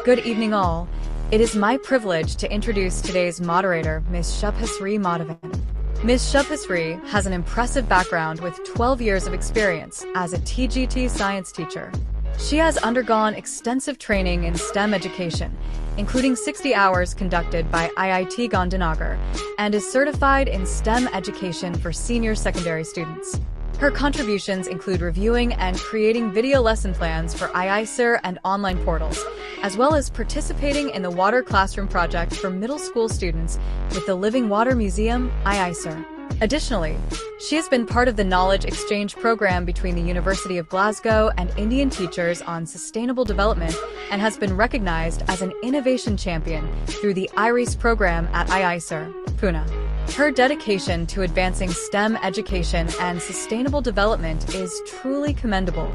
Good evening all. It is my privilege to introduce today's moderator, Ms. Shubhasree Madhavan. Ms. Shubhasree has an impressive background with 12 years of experience as a TGT science teacher. She has undergone extensive training in STEM education, including 60 hours conducted by IIT Gandhinagar, and is certified in STEM education for senior secondary students. Her contributions include reviewing and creating video lesson plans for IISER and online portals, as well as participating in the Water Classroom project for middle school students with the Living Water Museum, IISER. Additionally, she has been part of the Knowledge Exchange program between the University of Glasgow and Indian teachers on sustainable development and has been recognized as an innovation champion through the IRIS program at IISER, Pune. Her dedication to advancing STEM education and sustainable development is truly commendable.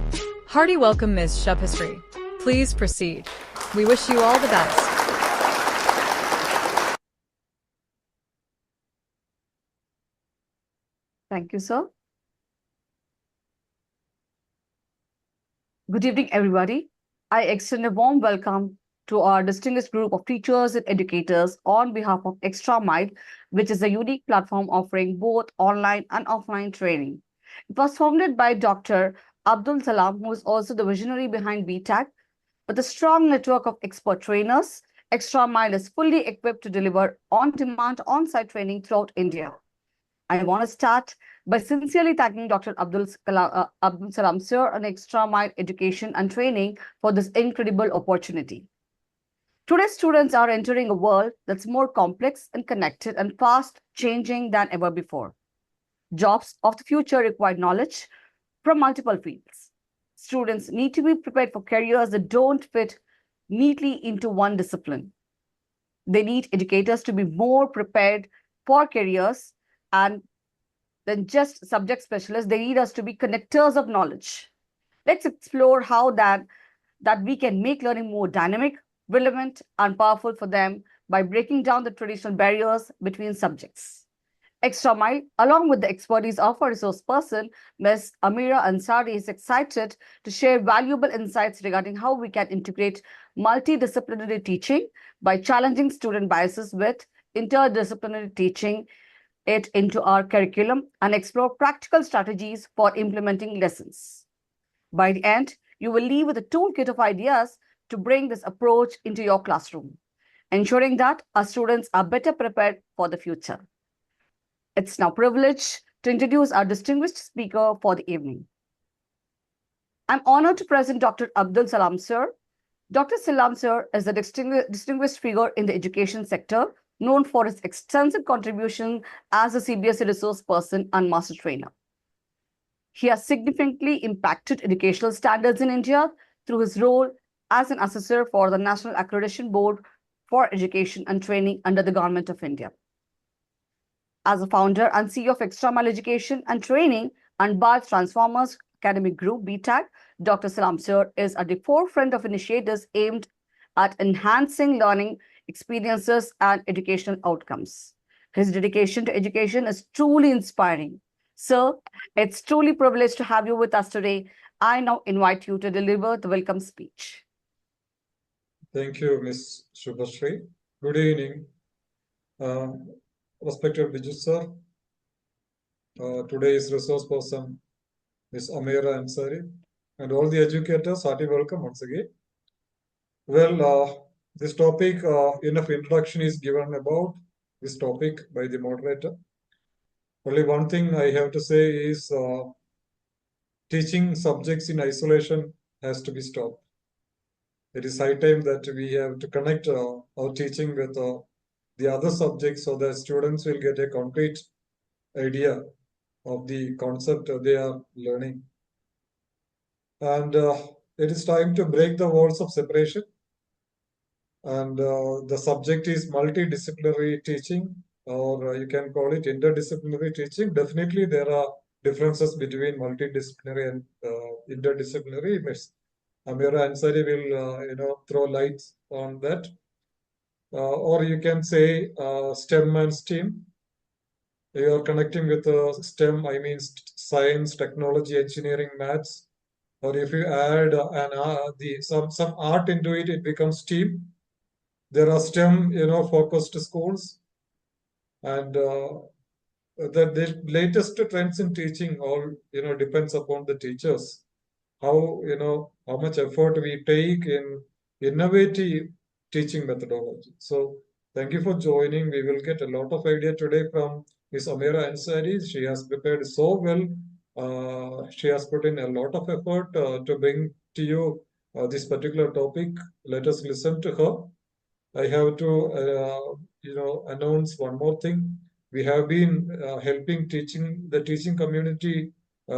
Hearty welcome, Ms. Shubhasree. Please proceed. We wish you all the best. Thank you, sir. Good evening, everybody. I extend a warm welcome to our distinguished group of teachers and educators on behalf of Extra Mile, which is a unique platform offering both online and offline training. It was founded by Dr. Abdul Salam, who is also the visionary behind BTAC. With a strong network of expert trainers, Extra Mile is fully equipped to deliver on-demand, on-site training throughout India. I want to start by sincerely thanking Dr. Abdul Salam Sir and Extra Mile Education and Training for this incredible opportunity. Today's students are entering a world that's more complex and connected and fast changing than ever before. Jobs of the future require knowledge from multiple fields. Students need to be prepared for careers that don't fit neatly into one discipline. They need educators to be more prepared for careers and than just subject specialists. They need us to be connectors of knowledge. Let's explore how that we can make learning more dynamic, relevant, and powerful for them by breaking down the traditional barriers between subjects. Extra Mile, along with the expertise of our resource person, Ms. Amira Ansari, is excited to share valuable insights regarding how we can integrate multidisciplinary teaching by challenging student biases with interdisciplinary teaching it into our curriculum and explore practical strategies for implementing lessons. By the end, you will leave with a toolkit of ideas to bring this approach into your classroom, ensuring that our students are better prepared for the future. It's now a privilege to introduce our distinguished speaker for the evening. I'm honored to present Dr. Abdul Salam Sir. Dr. Salam Sir is a distinguished figure in the education sector, known for his extensive contribution as a CBSE resource person and master trainer. He has significantly impacted educational standards in India through his role as an assessor for the National Accreditation Board for Education and Training under the Government of India. As a founder and CEO of Extra Mile Education and Training and Bharat Transformers Academic Group, BTAC, Dr. Salam Sir is at the forefront of initiatives aimed at enhancing learning experiences and educational outcomes. His dedication to education is truly inspiring. Sir, it's truly a privilege to have you with us today. I now invite you to deliver the welcome speech. Thank you, Ms. Shubhasree. Good evening. Respected Biju sir, today's resource person, Ms. Amira Ansari, and all the educators, hearty welcome once again. Well, this topic, enough introduction is given about this topic by the moderator. Only one thing I have to say is teaching subjects in isolation has to be stopped. It is high time that we have to connect our teaching with the other subjects so that students will get a complete idea of the concept they are learning. And it is time to break the walls of separation. And the subject is multidisciplinary teaching, or you can call it interdisciplinary teaching. Definitely, there are differences between multidisciplinary and interdisciplinary. Ms. Amira Ansari will throw light on that. Or you can say STEM and STEAM. You are connecting with STEM, I mean science, technology, engineering, maths, or if you add some art into it, it becomes STEAM. There are STEM, focused schools, and the latest trends in teaching all depends upon the teachers. How much effort we take in innovative teaching methodology. So thank you for joining. We will get a lot of idea today from Ms. Amira Ansari. She has prepared so well. She has put in a lot of effort to bring to you this particular topic. Let us listen to her. I have to, announce one more thing. We have been helping the teaching community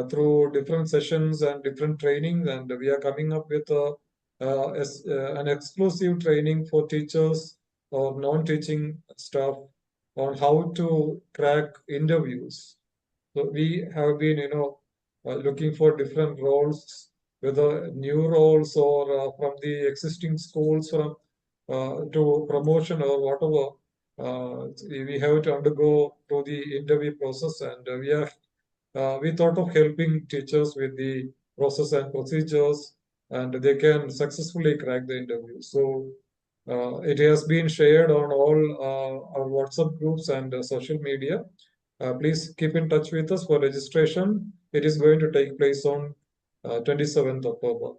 through different sessions and different trainings, and we are coming up with an exclusive training for teachers or non-teaching staff on how to crack interviews. So we have been, looking for different roles, whether new roles or from the existing schools, from to promotion or whatever. We have to undergo through the interview process, and we thought of helping teachers with the process and procedures, and they can successfully crack the interview. So it has been shared on all our WhatsApp groups and social media. Please keep in touch with us for registration. It is going to take place on 27th October.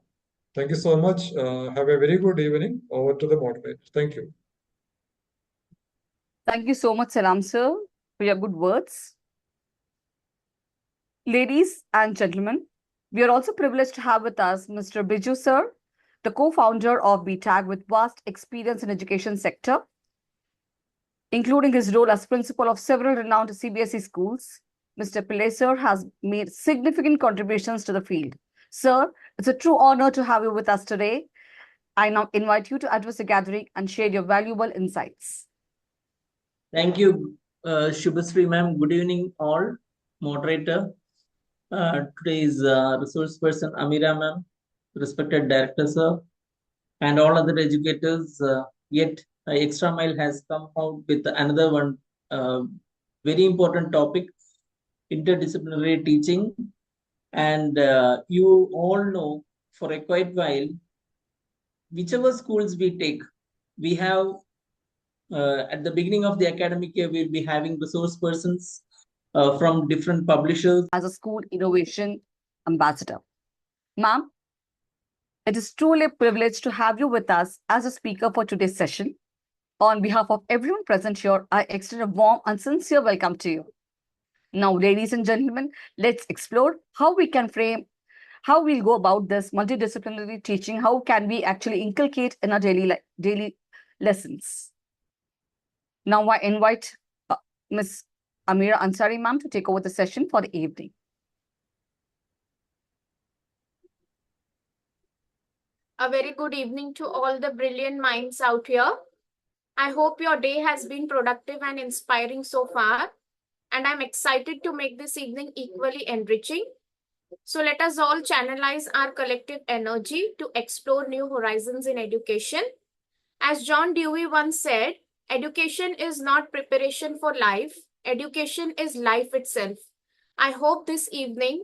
Thank you so much. Have a very good evening. Over to the moderator. Thank you. Thank you so much, Salam sir, for your good words. Ladies and gentlemen, we are also privileged to have with us Mr. Biju sir, the co-founder of BTAG with vast experience in education sector, including his role as principal of several renowned CBSE schools. Mr. Pillai sir has made significant contributions to the field. Sir, it's a true honor to have you with us today. I now invite you to address the gathering and share your valuable insights. Thank you, Shubhasri ma'am. Good evening, all. Moderator. Today's resource person, Amira ma'am, respected director, sir, and all other educators. Yet, Extra Mile has come out with another one very important topic, interdisciplinary teaching. And you all know for a quite while, whichever schools we take, we have at the beginning of the academic year, we'll be having resource persons from different publishers. As a school innovation ambassador. Ma'am, it is truly a privilege to have you with us as a speaker for today's session. On behalf of everyone present here, I extend a warm and sincere welcome to you. Now, ladies and gentlemen, let's explore how we can frame, how we'll go about this multidisciplinary teaching, how can we actually inculcate in our daily lessons. Now, I invite Ms. Amira Ansari ma'am to take over the session for the evening. A very good evening to all the brilliant minds out here. I hope your day has been productive and inspiring so far, and I'm excited to make this evening equally enriching. So let us all channelize our collective energy to explore new horizons in education. As John Dewey once said, education is not preparation for life, education is life itself. I hope this evening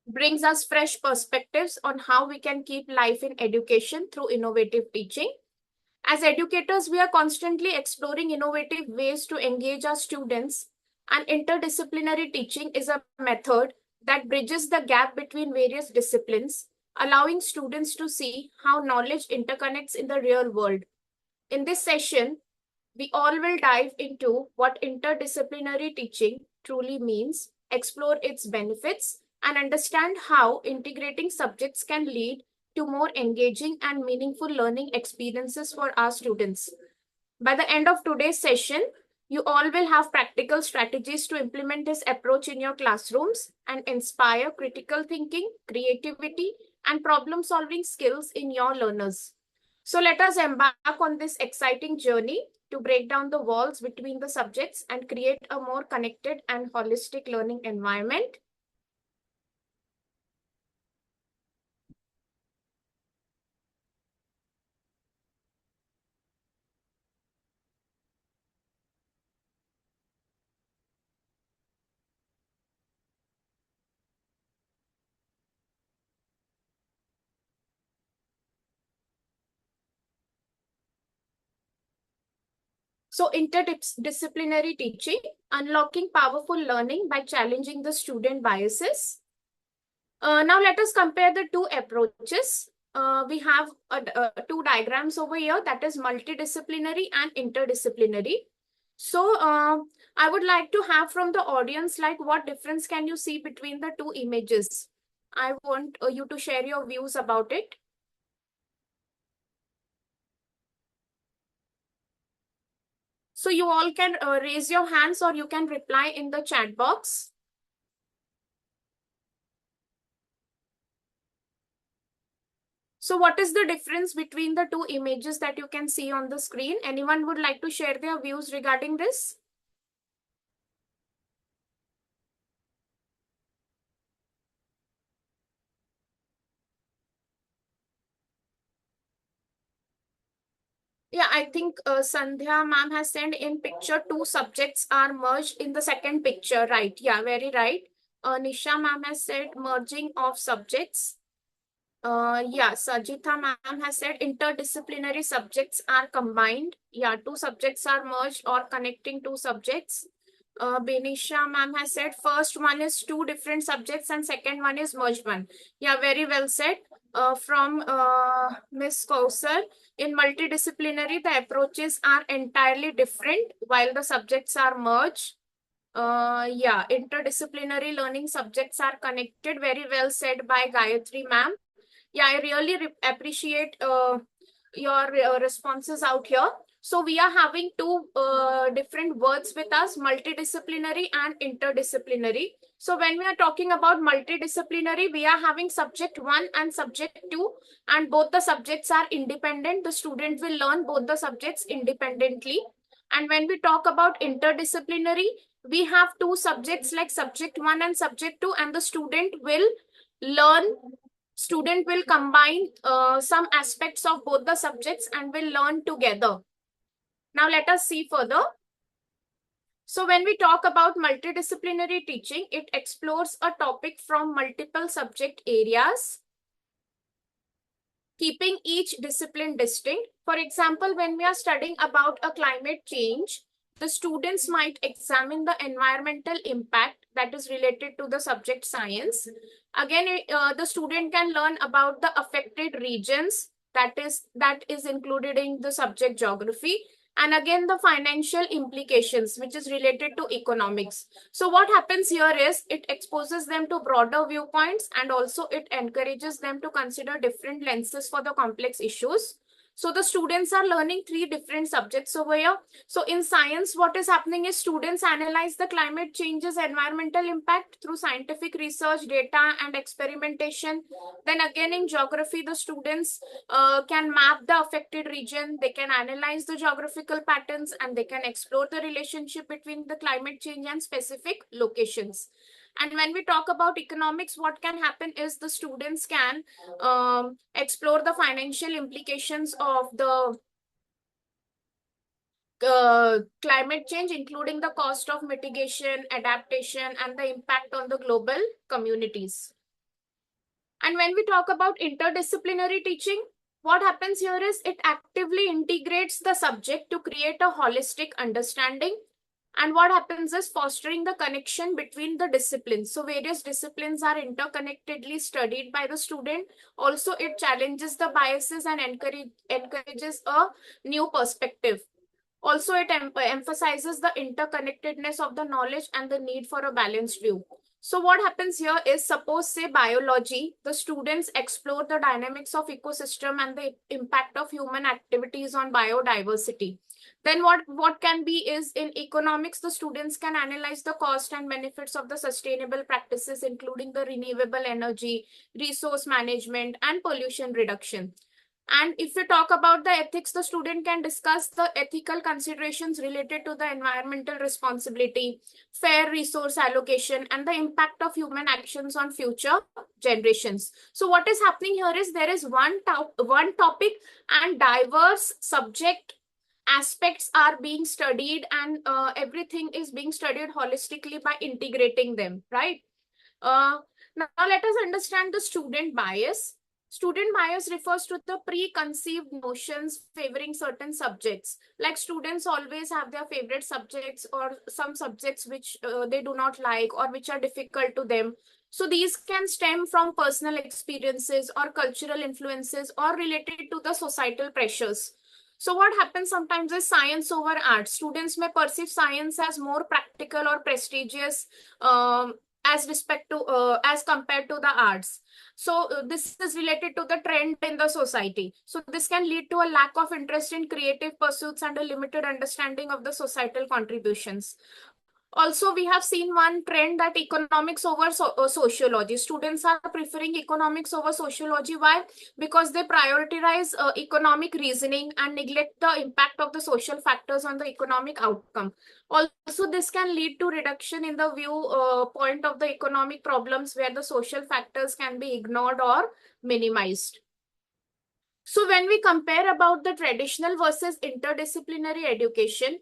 brings us fresh perspectives on how we can keep life in education through innovative teaching. As educators, we are constantly exploring innovative ways to engage our students, and interdisciplinary teaching is a method that bridges the gap between various disciplines, allowing students to see how knowledge interconnects in the real world. In this session, we all will dive into what interdisciplinary teaching truly means, explore its benefits, and understand how integrating subjects can lead to more engaging and meaningful learning experiences for our students. By the end of today's session, you all will have practical strategies to implement this approach in your classrooms and inspire critical thinking, creativity, and problem-solving skills in your learners. So let us embark on this exciting journey to break down the walls between the subjects and create a more connected and holistic learning environment. So interdisciplinary teaching, unlocking powerful learning by challenging the student biases. Now let us compare the two approaches. We have two diagrams over here, that is multidisciplinary and interdisciplinary. So I would like to have from the audience, like, what difference can you see between the two images? I want you to share your views about it. So you all can raise your hands or you can reply in the chat box. So what is the difference between the two images that you can see on the screen? Anyone would like to share their views regarding this? Yeah, I think Sandhya ma'am has sent in picture two subjects are merged in the second picture, right? Yeah, very right. Nisha ma'am has said merging of subjects. Yeah, Sajitha ma'am has said interdisciplinary subjects are combined. Yeah, two subjects are merged or connecting two subjects. Benisha ma'am has said first one is two different subjects and second one is merged one. Yeah, very well said. From Miss Kausar, in multidisciplinary, the approaches are entirely different while the subjects are merged. Yeah, interdisciplinary learning subjects are connected. Very well said by Gayatri ma'am. Yeah, I really appreciate your responses out here. So we are having two different words with us, multidisciplinary and interdisciplinary. So when we are talking about multidisciplinary, we are having subject 1 and subject 2, and both the subjects are independent. The student will learn both the subjects independently. And when we talk about interdisciplinary, we have two subjects like subject 1 and subject 2, and the student will combine some aspects of both the subjects and will learn together. Now let us see further. So when we talk about multidisciplinary teaching, it explores a topic from multiple subject areas, keeping each discipline distinct. For example, when we are studying about a climate change, the students might examine the environmental impact that is related to the subject science. Again, the student can learn about the affected regions that is included in the subject geography. And again, the financial implications, which is related to economics. So what happens here is it exposes them to broader viewpoints, and also it encourages them to consider different lenses for the complex issues. So the students are learning three different subjects over here. So in science, what is happening is students analyze the climate change's environmental impact through scientific research, data, and experimentation. Then again, in geography, the students can map the affected region, they can analyze the geographical patterns, and they can explore the relationship between the climate change and specific locations. And when we talk about economics, what can happen is the students can explore the financial implications of the climate change, including the cost of mitigation, adaptation, and the impact on the global communities. And when we talk about interdisciplinary teaching, what happens here is it actively integrates the subject to create a holistic understanding. And what happens is fostering the connection between the disciplines. So various disciplines are interconnectedly studied by the student. Also, it challenges the biases and encourages a new perspective. Also, it emphasizes the interconnectedness of the knowledge and the need for a balanced view. So what happens here is, suppose say biology, the students explore the dynamics of ecosystem and the impact of human activities on biodiversity. Then what can be is, in economics, the students can analyze the cost and benefits of the sustainable practices, including the renewable energy, resource management, and pollution reduction. And if we talk about the ethics, the student can discuss the ethical considerations related to the environmental responsibility, fair resource allocation, and the impact of human actions on future generations. So what is happening here is there is one topic and diverse subject aspects are being studied, and everything is being studied holistically by integrating them, right? Now let us understand the student bias. Student bias refers to the preconceived notions favoring certain subjects. Like students always have their favorite subjects or some subjects which they do not like or which are difficult to them. So these can stem from personal experiences or cultural influences or related to the societal pressures. So what happens sometimes is science over art. Students may perceive science as more practical or prestigious as compared to the arts. So this is related to the trend in the society. So this can lead to a lack of interest in creative pursuits and a limited understanding of the societal contributions. Also, we have seen one trend that economics over sociology. Students are preferring economics over sociology. Why? Because they prioritize economic reasoning and neglect the impact of the social factors on the economic outcome. Also, this can lead to reduction in the view point of the economic problems where the social factors can be ignored or minimized. So when we compare about the traditional versus interdisciplinary education,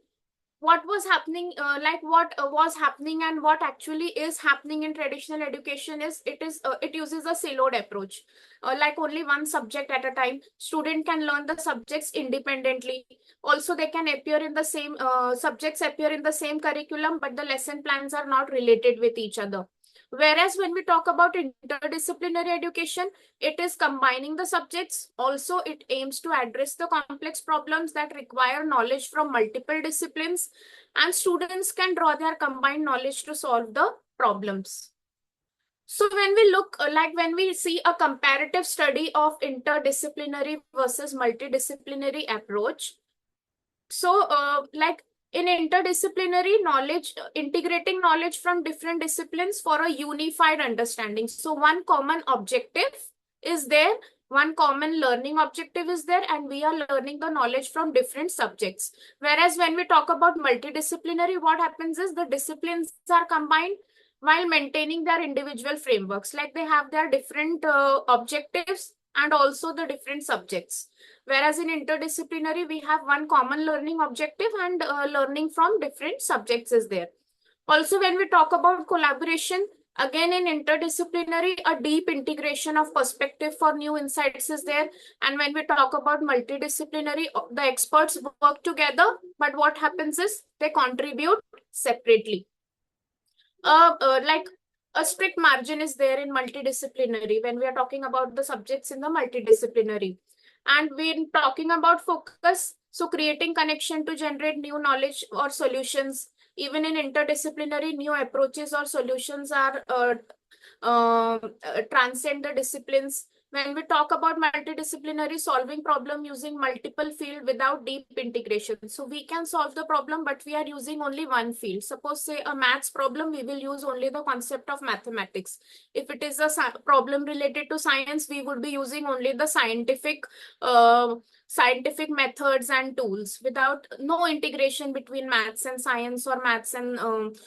what was happening was happening and what actually is happening in traditional education is it uses a siloed approach, like only one subject at a time. Student can learn the subjects independently. Also they can appear in the same subjects appear in the same curriculum, but the lesson plans are not related with each other. Whereas when we talk about interdisciplinary education, it is combining the subjects. Also, it aims to address the complex problems that require knowledge from multiple disciplines, and students can draw their combined knowledge to solve the problems. So when we look, when we see a comparative study of interdisciplinary versus multidisciplinary approach, so in interdisciplinary knowledge, integrating knowledge from different disciplines for a unified understanding. So one common objective is there, one common learning objective is there, and we are learning the knowledge from different subjects. Whereas when we talk about multidisciplinary, what happens is the disciplines are combined while maintaining their individual frameworks. Like they have their different objectives and also the different subjects. Whereas in interdisciplinary, we have one common learning objective and learning from different subjects is there. Also, when we talk about collaboration, again in interdisciplinary, a deep integration of perspective for new insights is there. And when we talk about multidisciplinary, the experts work together, but what happens is they contribute separately. Like a strict margin is there in multidisciplinary when we are talking about the subjects in the multidisciplinary. And when talking about focus, so creating connection to generate new knowledge or solutions. Even in interdisciplinary, new approaches or solutions are transcend the disciplines. When we talk about multidisciplinary, solving problem using multiple field without deep integration. So we can solve the problem, but we are using only one field. Suppose say a maths problem, we will use only the concept of mathematics. If it is a problem related to science, we would be using only the scientific methods and tools without no integration between maths and science or maths and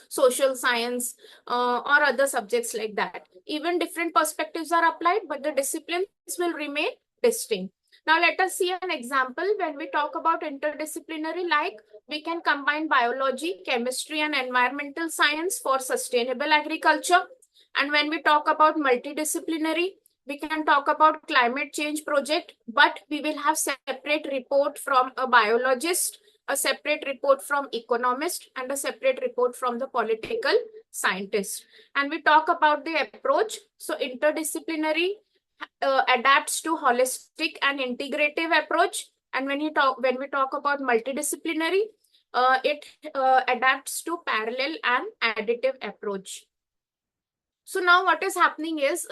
social science or other subjects like that. Even different perspectives are applied, but the disciplines will remain distinct. Now let us see an example. When we talk about interdisciplinary, like we can combine biology, chemistry and environmental science for sustainable agriculture. And when we talk about multidisciplinary, we can talk about climate change project, but we will have separate report from a biologist, a separate report from economist, and a separate report from the political scientist. And we talk about the approach. So interdisciplinary adapts to holistic and integrative approach. And when we talk about multidisciplinary, it adapts to parallel and additive approach. So now what is happening is,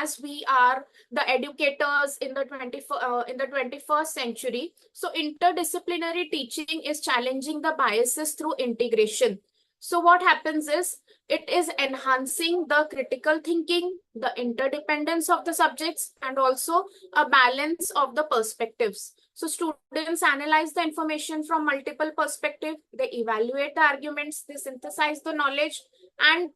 as we are the educators in the 21st century, so interdisciplinary teaching is challenging the biases through integration. So what happens is, it is enhancing the critical thinking, the interdependence of the subjects, and also a balance of the perspectives. So students analyze the information from multiple perspectives, they evaluate the arguments, they synthesize the knowledge, and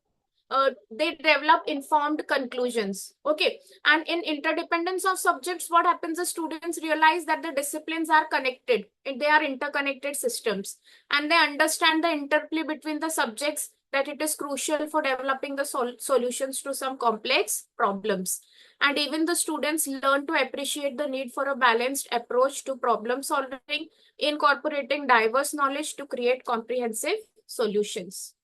they develop informed conclusions. Okay. And in interdependence of subjects, what happens is students realize that the disciplines are connected. They are interconnected systems. And they understand the interplay between the subjects that it is crucial for developing the solutions to some complex problems. And even the students learn to appreciate the need for a balanced approach to problem solving, incorporating diverse knowledge to create comprehensive solutions.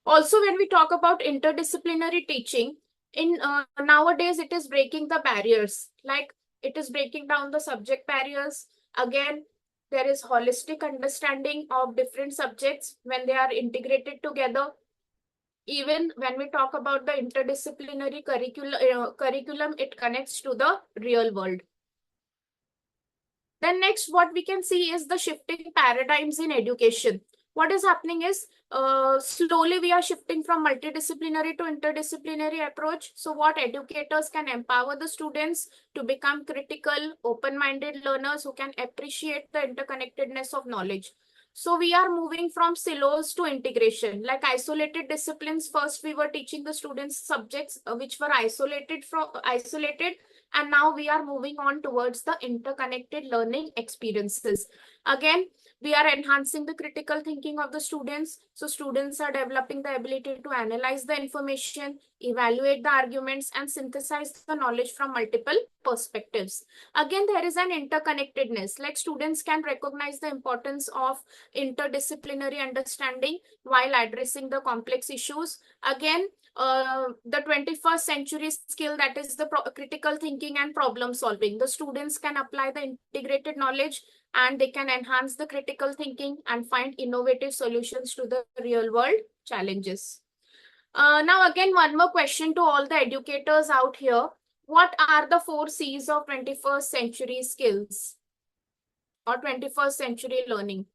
Also, when we talk about interdisciplinary teaching, in nowadays it is breaking the barriers, like it is breaking down the subject barriers. Again, there is holistic understanding of different subjects when they are integrated together. Even when we talk about the interdisciplinary curriculum, it connects to the real world. Then next, what we can see is the shifting paradigms in education. What is happening is slowly we are shifting from multidisciplinary to interdisciplinary approach. So what educators can empower the students to become critical, open-minded learners who can appreciate the interconnectedness of knowledge. So we are moving from silos to integration. Like isolated disciplines, first we were teaching the students subjects which were isolated, and now we are moving on towards the interconnected learning experiences. Again, we are enhancing the critical thinking of the students. So students are developing the ability to analyze the information, evaluate the arguments, and synthesize the knowledge from multiple perspectives. Again, there is an interconnectedness, like students can recognize the importance of interdisciplinary understanding while addressing the complex issues. Again, the 21st century skill, that is the critical thinking and problem solving. The students can apply the integrated knowledge and they can enhance the critical thinking and find innovative solutions to the real world challenges. Now again, one more question to all the educators out here. What are the 4 C's of 21st century skills or 21st century learning?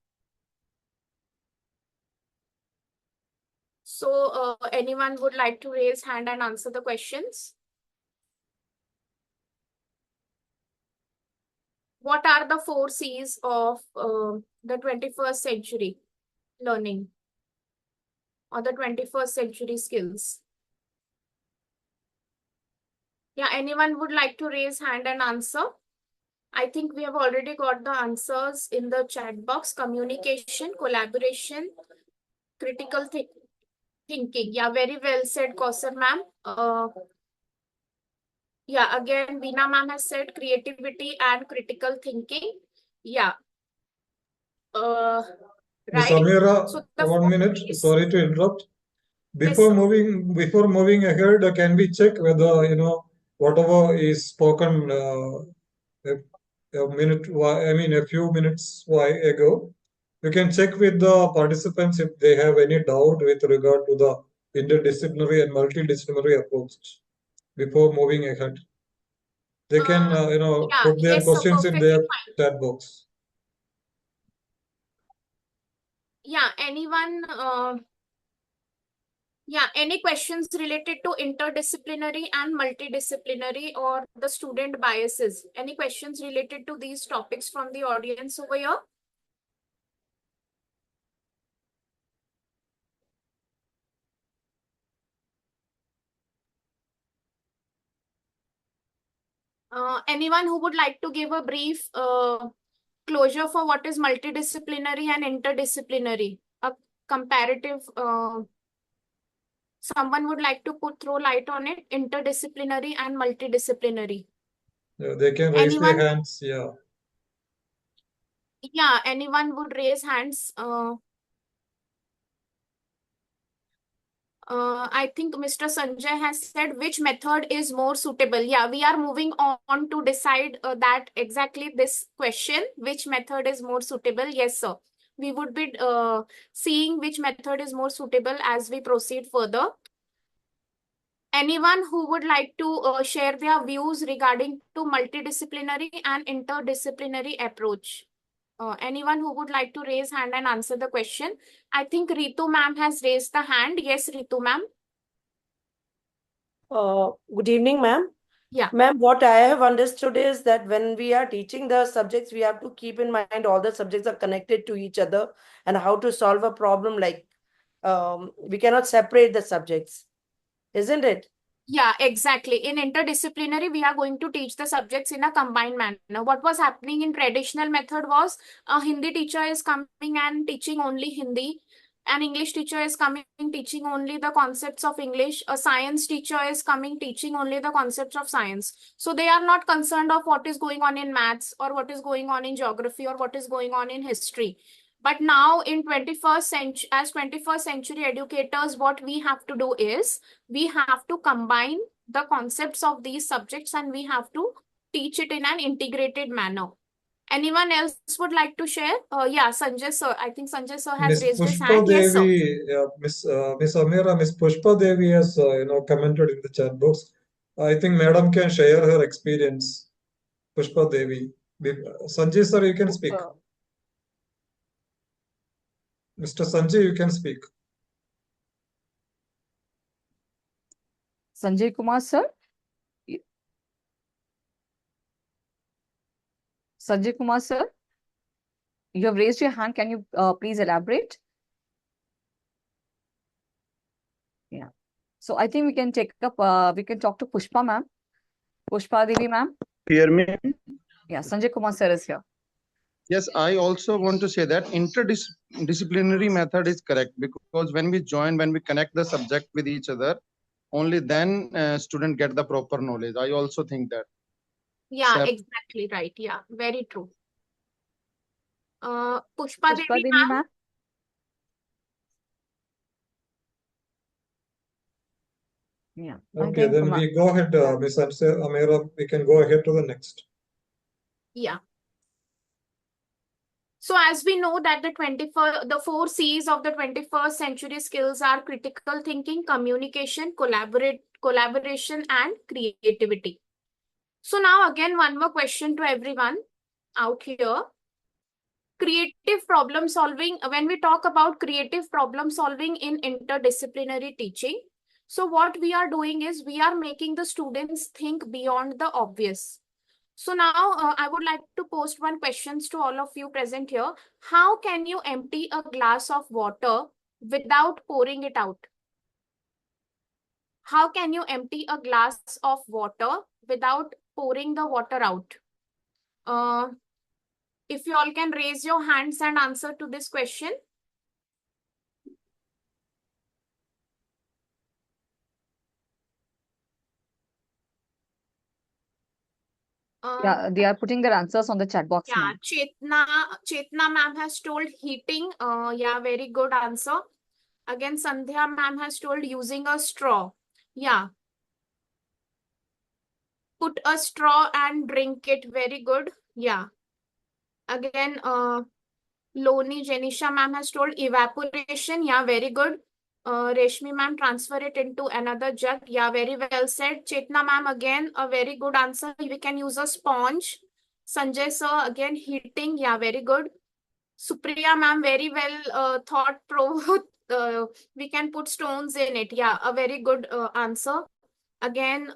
So anyone would like to raise hand and answer the questions? What are the 4 C's of the 21st century learning or the 21st century skills? Yeah, anyone would like to raise hand and answer? I think we have already got the answers in the chat box. Communication, collaboration, critical thinking. Yeah, very well said, Kausar ma'am. Yeah, again, Veena ma'am has said creativity and critical thinking. Yeah. Miss Right. Amira, So the 1 minute. is, Sorry to interrupt. yes, Before sir. moving ahead, can we check whether whatever is spoken a minute, I mean a few minutes ago, you can check with the participants if they have any doubt with regard to the interdisciplinary and multidisciplinary approach before moving ahead. They can Yeah, put their yes, sir, questions in perfectly their fine. chat box. Yeah, anyone, any questions related to interdisciplinary and multidisciplinary or the student biases? Any questions related to these topics from the audience over here? Anyone who would like to give a brief closure for what is multidisciplinary and interdisciplinary? A comparative, someone would like to throw light on it, interdisciplinary and multidisciplinary. Yeah, they can raise Anyone? their hands. Yeah. Yeah, anyone would raise hands. I think Mr. Sanjay has said which method is more suitable. Yeah, we are moving on to decide that exactly this question, which method is more suitable. Yes, sir. We would be seeing which method is more suitable as we proceed further. Anyone who would like to share their views regarding to multidisciplinary and interdisciplinary approach? Anyone who would like to raise hand and answer the question? I think Ritu ma'am has raised the hand. Yes, Ritu ma'am. Good evening, ma'am. Yeah. Ma'am, what I have understood is that when we are teaching the subjects, we have to keep in mind all the subjects are connected to each other and how to solve a problem. Like we cannot separate the subjects, isn't it? Yeah, exactly. In interdisciplinary, we are going to teach the subjects in a combined manner. What was happening in traditional method was a Hindi teacher is coming and teaching only Hindi. An English teacher is coming teaching only the concepts of English. A science teacher is coming teaching only the concepts of science. So they are not concerned of what is going on in maths or what is going on in geography or what is going on in history. But now in 21st century, as 21st century educators, what we have to do is we have to combine the concepts of these subjects and we have to teach it in an integrated manner. Anyone else would like to share? Yeah, Sanjay sir. I think Sanjay sir has Miss raised his Pushpa hand. Yes, sir. Devi, Miss Amira, Miss Pushpa Devi has commented in the chat box. I think Madam can share her experience. Pushpa Devi, Sanjay sir, you can speak. Mr. Sanjay, you can speak. Sanjay Kumar, sir. Sanjay Kumar, sir. You have raised your hand. Can you please elaborate? Yeah. So I think we can take up, we can talk to Pushpa ma'am. Pushpa Devi ma'am. Hear me? Yeah, Sanjay Kumar sir is here. Yes, I also want to say that interdisciplinary method is correct, because when we join, when we connect the subject with each other, only then student get the proper knowledge. I also think that. Yeah, Sep- exactly right. Yeah, very true. Pushpa Pushpa Devi Devi ma'am. ma'am. Yeah. Okay, Again, then Kumar. we go ahead, Miss Amira, we can go ahead to the next. Yeah. So as we know that the 4 C's of the 21st century skills are critical thinking, communication, collaboration, and creativity. So now again, one more question to everyone out here. Creative problem solving, when we talk about creative problem solving in interdisciplinary teaching, so what we are doing is we are making the students think beyond the obvious. So now I would like to post one questions to all of you present here. How can you empty a glass of water without pouring it out? How can you empty a glass of water without pouring the water out? If you all can raise your hands and answer to this question. Yeah, they are putting their answers on the chat box, Yeah, ma'am. Chetna ma'am has told heating. Yeah, very good answer. Again, Sandhya ma'am has told using a straw. Yeah. Put a straw and drink it. Very good. Yeah. Again, Loni Jenisha ma'am has told evaporation. Yeah, very good. Reshmi ma'am, transfer it into another jug. Yeah, very well said. Chetna ma'am, again, a very good answer. We can use a sponge. Sanjay sir, again, heating. Yeah, very good. Supriya ma'am, very well thought provoked. We can put stones in it. Yeah, a very good answer. Again,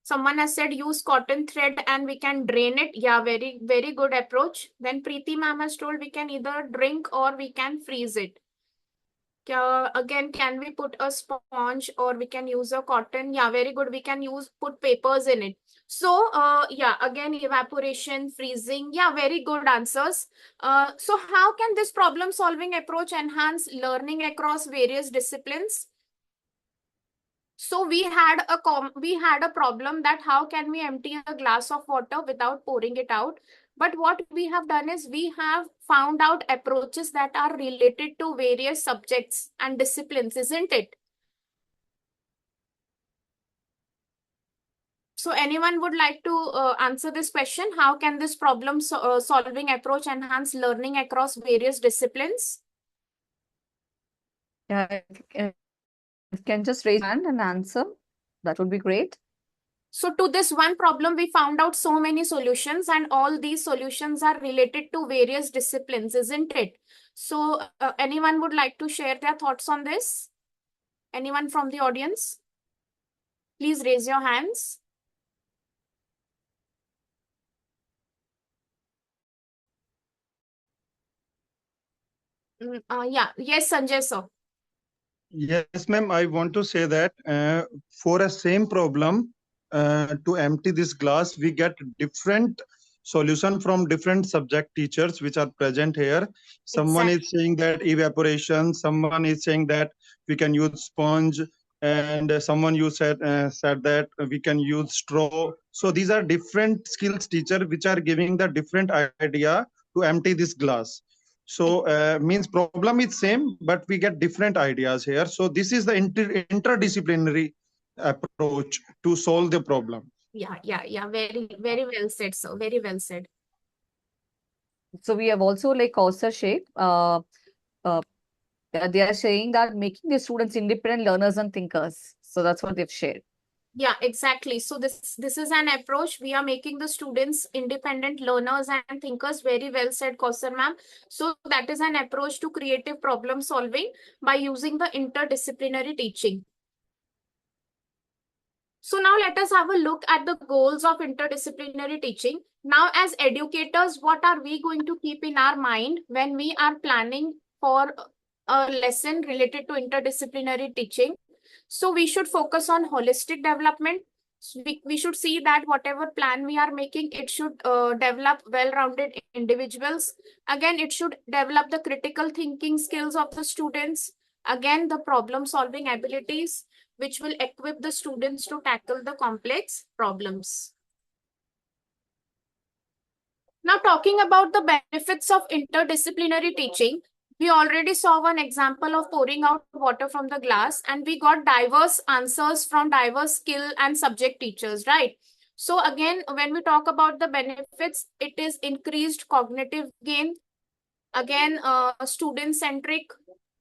someone has said use cotton thread and we can drain it. Yeah, very, very good approach. Then Preeti ma'am has told we can either drink or we can freeze it. Again, can we put a sponge or we can use a cotton? Yeah, very good. We can put papers in it. So, yeah, again, evaporation, freezing. Yeah, very good answers. So how can this problem solving approach enhance learning across various disciplines? So we had a problem that how can we empty a glass of water without pouring it out? But what we have done is we have found out approaches that are related to various subjects and disciplines, isn't it? So anyone would like to answer this question? How can this problem solving approach enhance learning across various disciplines? Yeah, you can just raise your hand and answer. That would be great. So to this one problem, we found out so many solutions and all these solutions are related to various disciplines, isn't it? So anyone would like to share their thoughts on this? Anyone from the audience? Please raise your hands. Yeah, yes, Sanjay sir. Yes, ma'am. I want to say that for a same problem, to empty this glass, we get different solution from different subject teachers which are present here. Someone is saying that evaporation, someone is saying that we can use sponge, and someone you said that we can use straw. So these are different skills teacher which are giving the different idea to empty this glass. So means problem is same, but we get different ideas here. So this is the interdisciplinary approach to solve the problem. Yeah. Very well said, sir. Very well said. So we have also like Kausar shape. They are saying that making the students independent learners and thinkers. So that's what they've shared. Yeah, exactly. So this is an approach. We are making the students independent learners and thinkers. Very well said, Kausar ma'am. So that is an approach to creative problem solving by using the interdisciplinary teaching. So now let us have a look at the goals of interdisciplinary teaching. Now, as educators, what are we going to keep in our mind when we are planning for a lesson related to interdisciplinary teaching? So we should focus on holistic development. So we should see that whatever plan we are making, it should develop well-rounded individuals. Again, it should develop the critical thinking skills of the students. Again, the problem-solving abilities, which will equip the students to tackle the complex problems. Now, talking about the benefits of interdisciplinary teaching, we already saw one example of pouring out water from the glass, and we got diverse answers from diverse skill and subject teachers, right? So again, when we talk about the benefits, it is increased cognitive gain. Again, student-centric.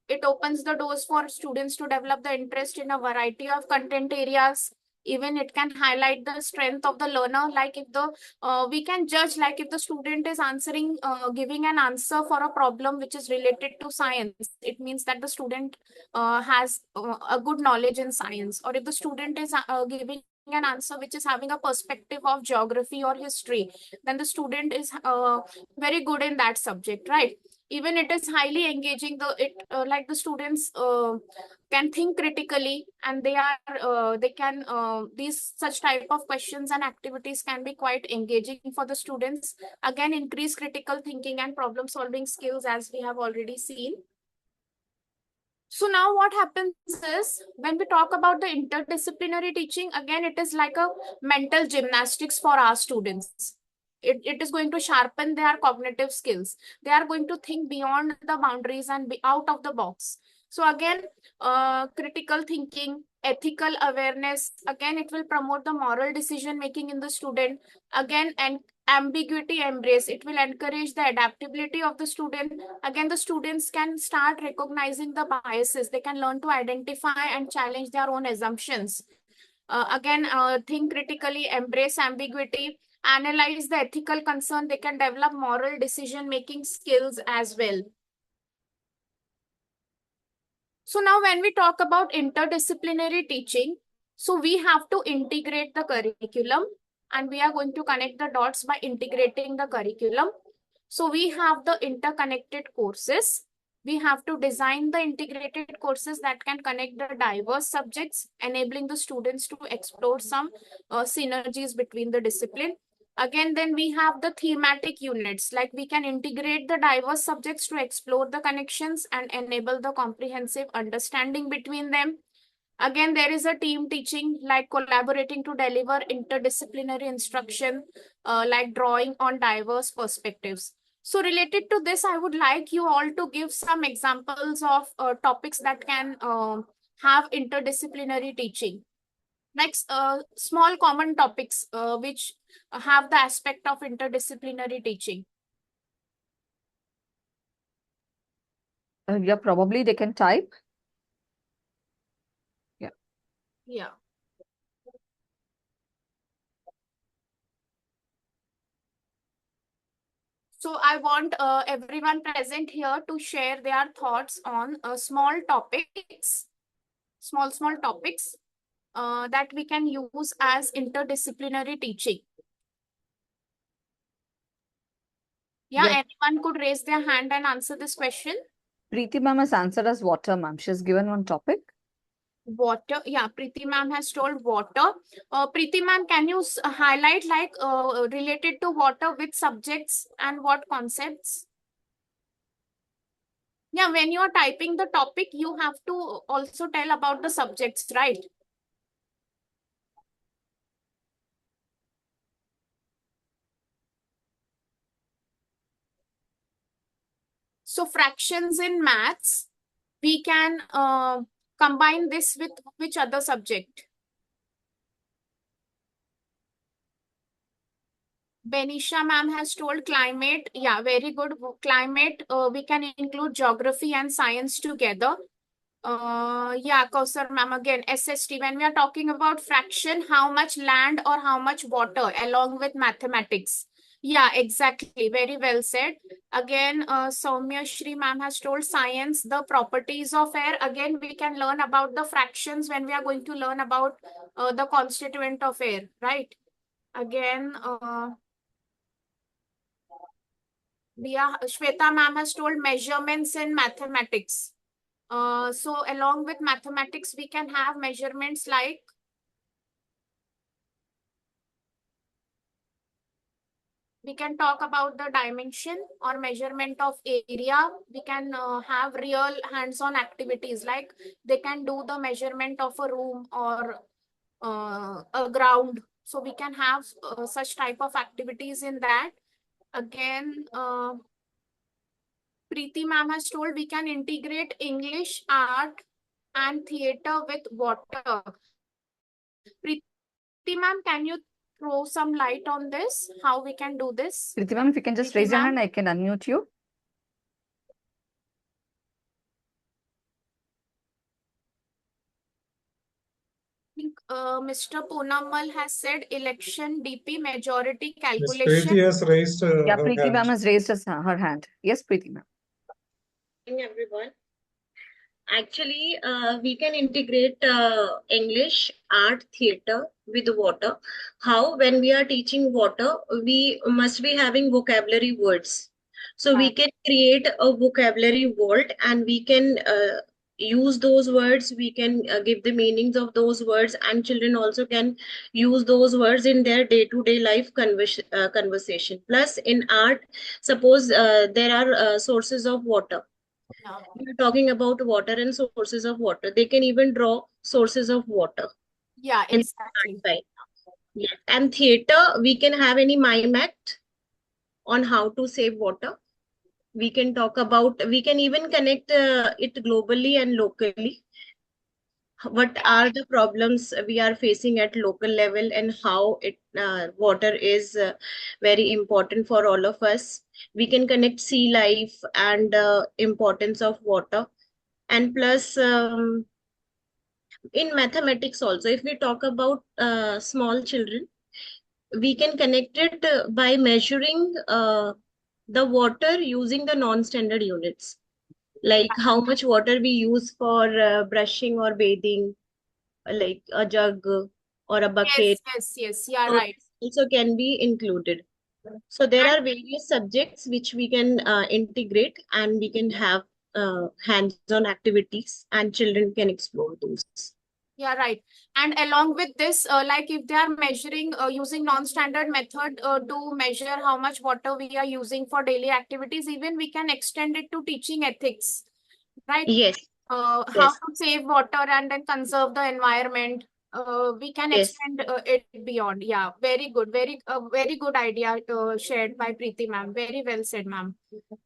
It opens the doors for students to develop the interest in a variety of content areas. Even it can highlight the strength of the learner. Like if the we can judge, like if the student is answering, giving an answer for a problem which is related to science, it means that the student has a good knowledge in science. Or if the student is giving an answer which is having a perspective of geography or history, then the student is very good in that subject, right? Even it is highly engaging. Like the students can think critically, and these such type of questions and activities can be quite engaging for the students. Again, increase critical thinking and problem solving skills, as we have already seen. So now what happens is, when we talk about the interdisciplinary teaching, again, it is like a mental gymnastics for our students. It is going to sharpen their cognitive skills. They are going to think beyond the boundaries and be out of the box. So again, critical thinking, ethical awareness, again, it will promote the moral decision making in the student. Again, and ambiguity embrace, it will encourage the adaptability of the student. Again, the students can start recognizing the biases. They can learn to identify and challenge their own assumptions. Again, think critically, embrace ambiguity, analyze the ethical concern. They can develop moral decision making skills as well. So now when we talk about interdisciplinary teaching, so we have to integrate the curriculum, and we are going to connect the dots by integrating the curriculum. So we have the interconnected courses. We have to design the integrated courses that can connect the diverse subjects, enabling the students to explore some synergies between the discipline. Again, then we have the thematic units, like we can integrate the diverse subjects to explore the connections and enable the comprehensive understanding between them. Again, there is a team teaching, like collaborating to deliver interdisciplinary instruction, like drawing on diverse perspectives. So related to this, I would like you all to give some examples of topics that can have interdisciplinary teaching. Next, small common topics which have the aspect of interdisciplinary teaching. Yeah, probably they can type. Yeah. So I want everyone present here to share their thoughts on small topics that we can use as interdisciplinary teaching. Yeah, Yes. anyone could raise their hand and answer this question. Preeti ma'am has answered as water, ma'am. She's given one topic. Water. Yeah, Preeti ma'am has told water. Preeti ma'am, can you highlight like related to water which subjects and what concepts? Yeah, when you are typing the topic, you have to also tell about the subjects, right? So fractions in maths, we can combine this with which other subject? Benisha ma'am has told climate. Yeah, very good. Climate, we can include geography and science together. Yeah, Kausar ma'am, again, SST, when we are talking about fraction, how much land or how much water along with mathematics. Yeah, exactly. Very well said. Again, Soumya Shri ma'am has told science, the properties of air. Again, we can learn about the fractions when we are going to learn about the constituent of air, right? Again, Shweta ma'am has told measurements in mathematics. So along with mathematics, we can have measurements like we can talk about the dimension or measurement of area. We can have real hands-on activities like they can do the measurement of a room or a ground. So we can have such type of activities in that. Again, Preeti ma'am has told we can integrate English, art, and theater with water. Preeti ma'am, can you throw some light on this? How we can do this? Preeti ma'am, if you can just Preeti raise your ma'am? hand, I can unmute you. I think Mr. Ponamal has said election DP majority Ms. calculation. Preeti has raised Yeah, her Preeti ma'am hand. has raised her hand. Yes, Preeti ma'am. Everyone. Actually, we can integrate English, art, theater with water. How? When we are teaching water, we must be having vocabulary words. So we can create a vocabulary world and we can use those words. We can give the meanings of those words, and children also can use those words in their day-to-day life conversation. Plus, in art, suppose there are sources of water. We're talking about water and sources of water. They can even draw sources of water. Yeah, In exactly. art side. Yes. And theater, we can have any mime act on how to save water. We can talk about, we can even connect it globally and locally. What are the problems we are facing at local level and how water is very important for all of us. We can connect sea life and importance of water. And plus, in mathematics also, if we talk about small children, we can connect it by measuring the water using the non-standard units, like how much water we use for brushing or bathing, like a jug or a bucket. Yes, yeah, So right. this also can be included. So there are various subjects which we can integrate, and we can have hands-on activities and children can explore those. Yeah, right. And along with this, like if they are measuring using non-standard method to measure how much water we are using for daily activities, even we can extend it to teaching ethics, right? Yes. How to save water and then conserve the environment. We can Yes. extend it beyond. Yeah, very good. Very good idea shared by Preeti ma'am. Very well said, ma'am.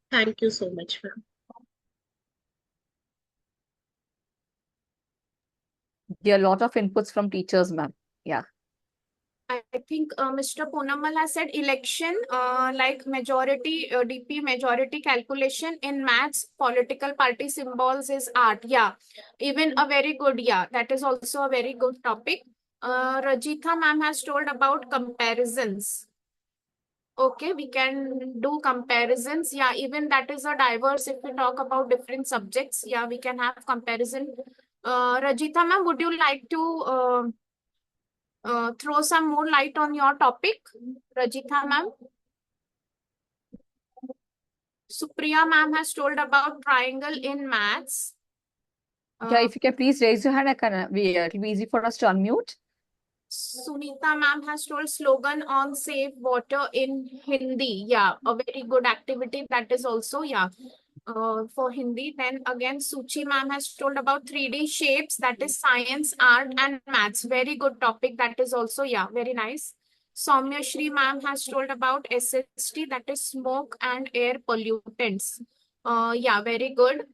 Thank you so much, ma'am. There are a lot of inputs from teachers, ma'am. Yeah. I think Mr. Ponamal has said election, like majority, DP majority calculation in maths, political party symbols is art. Yeah, even a very good, yeah, that is also a very good topic. Rajitha ma'am has told about comparisons. Okay, we can do comparisons. Yeah, even that is a diverse, if we talk about different subjects, yeah, we can have comparison. Rajitha ma'am, would you like to throw some more light on your topic, Rajitha ma'am? Supriya ma'am has told about triangle in maths. Yeah, if you can please raise your hand, it'll be easy for us to unmute. Sunita ma'am has told slogan on save water in Hindi. Yeah, a very good activity. That is also, yeah, for Hindi. Then again, Suchi ma'am has told about 3D shapes. That is science, art, and maths. Very good topic. That is also, yeah, very nice. Soumya Shri ma'am has told about SST. That is smoke and air pollutants. Yeah, very good.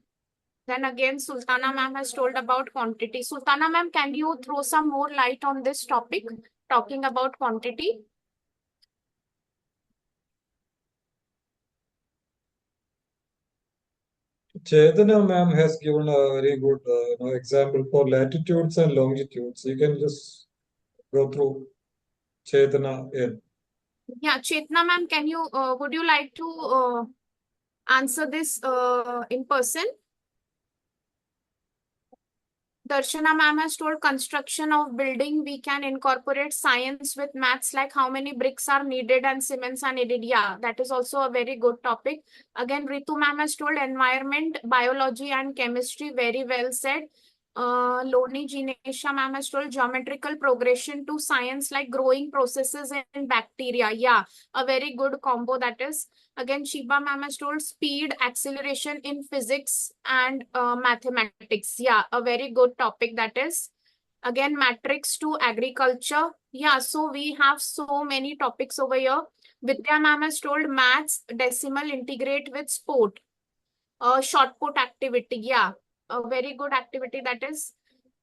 Then again, Sultana ma'am has told about quantity. Sultana ma'am, can you throw some more light on this topic, talking about quantity? Chetana ma'am has given a very good example for latitudes and longitudes. You can just go through Chetana in. Yeah, Chetna ma'am, can you, would you like to answer this in person? Darshana ma'am has told construction of building, we can incorporate science with maths, like how many bricks are needed and cements are needed. Yeah, that is also a very good topic. Again, Ritu ma'am has told environment, biology and chemistry. Very well said. Loni Jinesha ma'am has told geometrical progression to science, like growing processes in bacteria. Yeah, a very good combo that is. Again, Shiba ma'am has told speed, acceleration in physics and mathematics. Yeah, a very good topic that is. Again, matrix to agriculture. Yeah, so we have so many topics over here. Vidya ma'am has told maths, decimal integrate with sport. Short put activity. Yeah, a very good activity that is.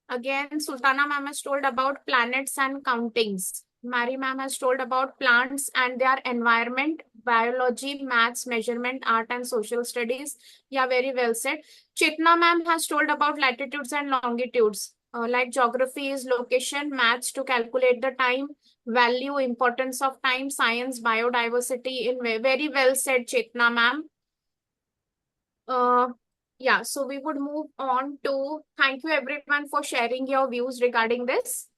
Again, Sultana ma'am has told about planets and countings. Mary ma'am has told about plants and their environment, biology, maths, measurement, art, and social studies. Yeah, very well said. Chetna ma'am has told about latitudes and longitudes. Like geography is location, maths to calculate the time, value, importance of time, science, biodiversity. In very well said, Chetna ma'am. Yeah, so we would move on to thank you everyone for sharing your views regarding this.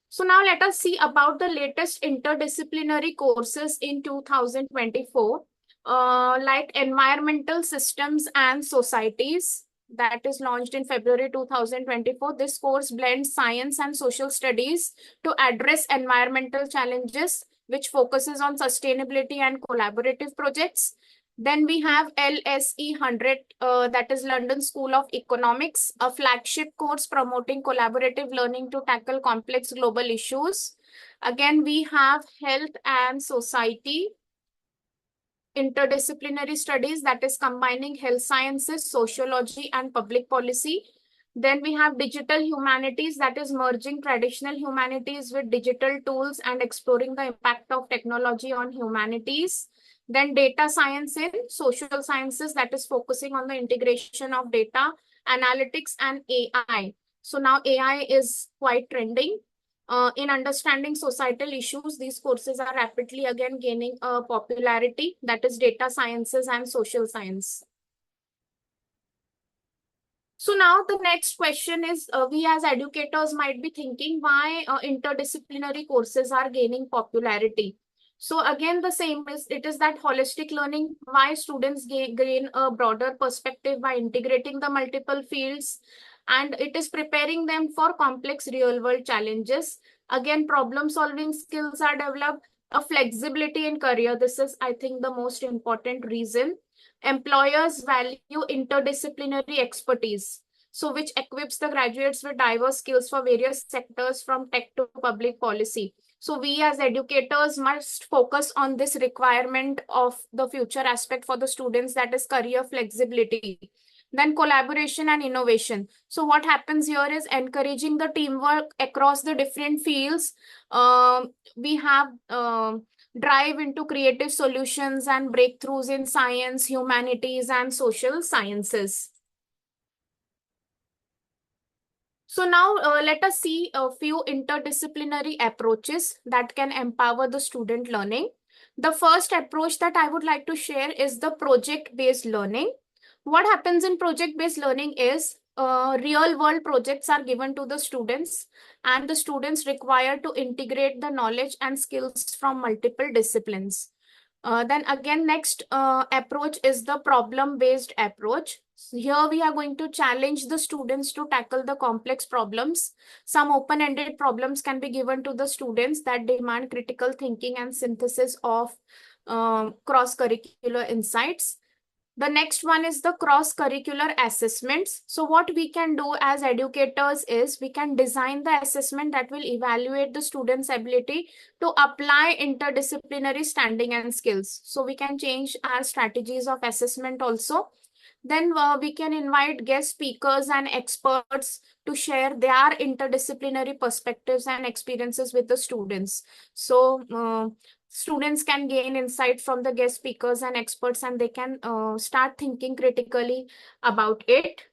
So now let us see about the latest interdisciplinary courses in 2024, like environmental systems and societies, that is launched in February 2024. This course blends science and social studies to address environmental challenges, which focuses on sustainability and collaborative projects. Then we have LSE 100, that is London School of Economics, a flagship course promoting collaborative learning to tackle complex global issues. Again, we have Health and Society, interdisciplinary studies, that is combining health sciences, sociology, and public policy. Then we have digital humanities, that is merging traditional humanities with digital tools and exploring the impact of technology on humanities. Then data science in social sciences, that is focusing on the integration of data, analytics, and AI. So now AI is quite trending. In understanding societal issues, these courses are rapidly again gaining popularity, that is data sciences and social science. So now the next question is, we as educators might be thinking why interdisciplinary courses are gaining popularity. So again, the same is, it is that holistic learning, why students gain a broader perspective by integrating the multiple fields, and it is preparing them for complex real world challenges. Again, problem solving skills are developed, a flexibility in career. This is, I think, the most important reason. Employers value interdisciplinary expertise, so which equips the graduates with diverse skills for various sectors from tech to public policy. So we as educators must focus on this requirement of the future aspect for the students, that is career flexibility. Then collaboration and innovation. So what happens here is encouraging the teamwork across the different fields. We have drive into creative solutions and breakthroughs in science, humanities, and social sciences. So now let us see a few interdisciplinary approaches that can empower the student learning. The first approach that I would like to share is the project-based learning. What happens in project-based learning is real-world projects are given to the students, and the students require to integrate the knowledge and skills from multiple disciplines. Then again, next approach is the problem-based approach. So here we are going to challenge the students to tackle the complex problems. Some open-ended problems can be given to the students that demand critical thinking and synthesis of cross-curricular insights. The next one is the cross-curricular assessments. So what we can do as educators is we can design the assessment that will evaluate the student's ability to apply interdisciplinary standing and skills. So we can change our strategies of assessment also. Then we can invite guest speakers and experts to share their interdisciplinary perspectives and experiences with the students. So students can gain insight from the guest speakers and experts, and they can start thinking critically about it.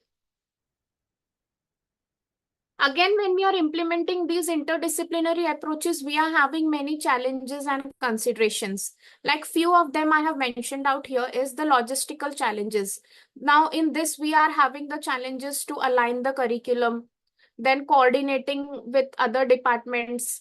Again, when we are implementing these interdisciplinary approaches, we are having many challenges and considerations. Like few of them I have mentioned out here is the logistical challenges. Now in this, we are having the challenges to align the curriculum, then coordinating with other departments.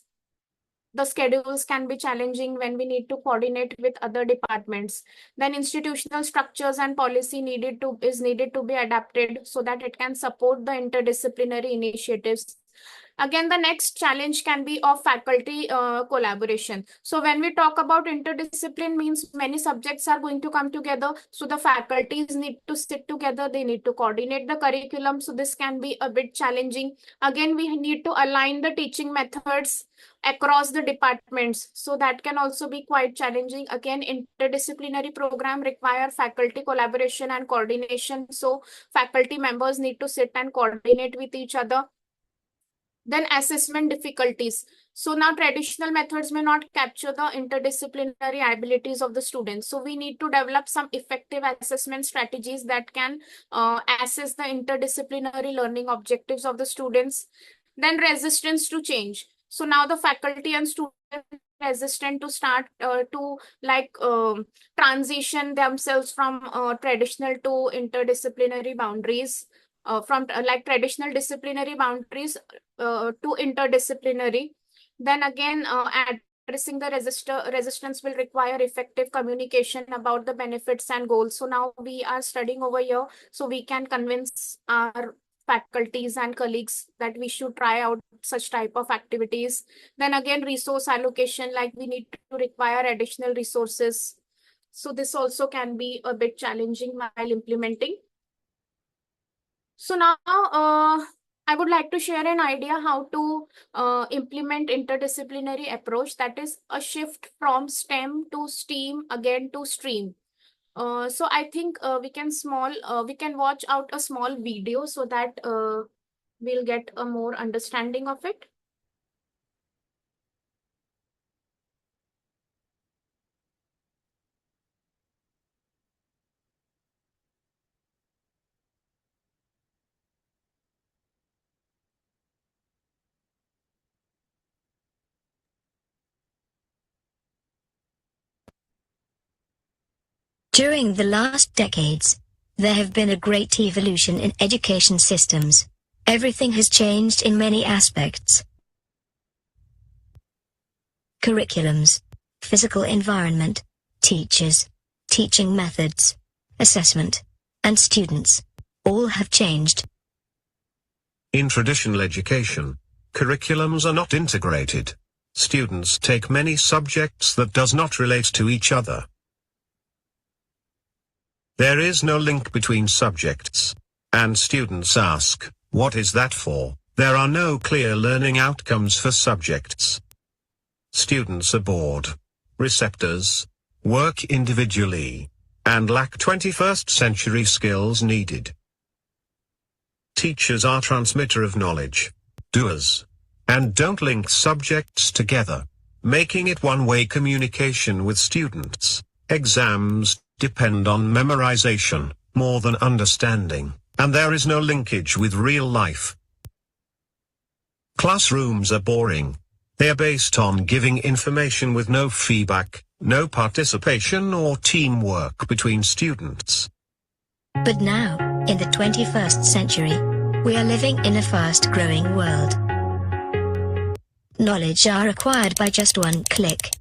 The schedules can be challenging when we need to coordinate with other departments. Then institutional structures and policy is needed to be adapted so that it can support the interdisciplinary initiatives. Again, the next challenge can be of faculty collaboration. So when we talk about interdiscipline, means many subjects are going to come together. So the faculties need to sit together. They need to coordinate the curriculum. So this can be a bit challenging. Again, we need to align the teaching methods across the departments. So that can also be quite challenging. Again, interdisciplinary program require faculty collaboration and coordination. So faculty members need to sit and coordinate with each other. Then assessment difficulties. So now traditional methods may not capture the interdisciplinary abilities of the students. So we need to develop some effective assessment strategies that can assess the interdisciplinary learning objectives of the students. Then resistance to change. So now the faculty and students resistant to start transition themselves from traditional to interdisciplinary boundaries. From traditional disciplinary boundaries to interdisciplinary. Then again, addressing the resistance will require effective communication about the benefits and goals. So now we are studying over here, so we can convince our faculties and colleagues that we should try out such type of activities. Then again, resource allocation, like we need to require additional resources. So this also can be a bit challenging while implementing. So now I would like to share an idea how to implement interdisciplinary approach, that is a shift from STEM to STEAM again to STREAM. So I think we can watch out a small video so that we'll get a more understanding of it. During the last decades, there have been a great evolution in education systems. Everything has changed in many aspects. Curriculums, physical environment, teachers, teaching methods, assessment, and students, all have changed. In traditional education, curriculums are not integrated. Students take many subjects that does not relate to each other. There is no link between subjects. And students ask, what is that for? There are no clear learning outcomes for subjects. Students are bored. Receptors work individually and lack 21st century skills needed. Teachers are transmitter of knowledge, doers, and don't link subjects together, making it one-way communication with students. Exams depend on memorization more than understanding, and there is no linkage with real life. Classrooms are boring. They are based on giving information with no feedback, no participation or teamwork between students. But now, in the 21st century, we are living in a fast-growing world. Knowledge are acquired by just one click.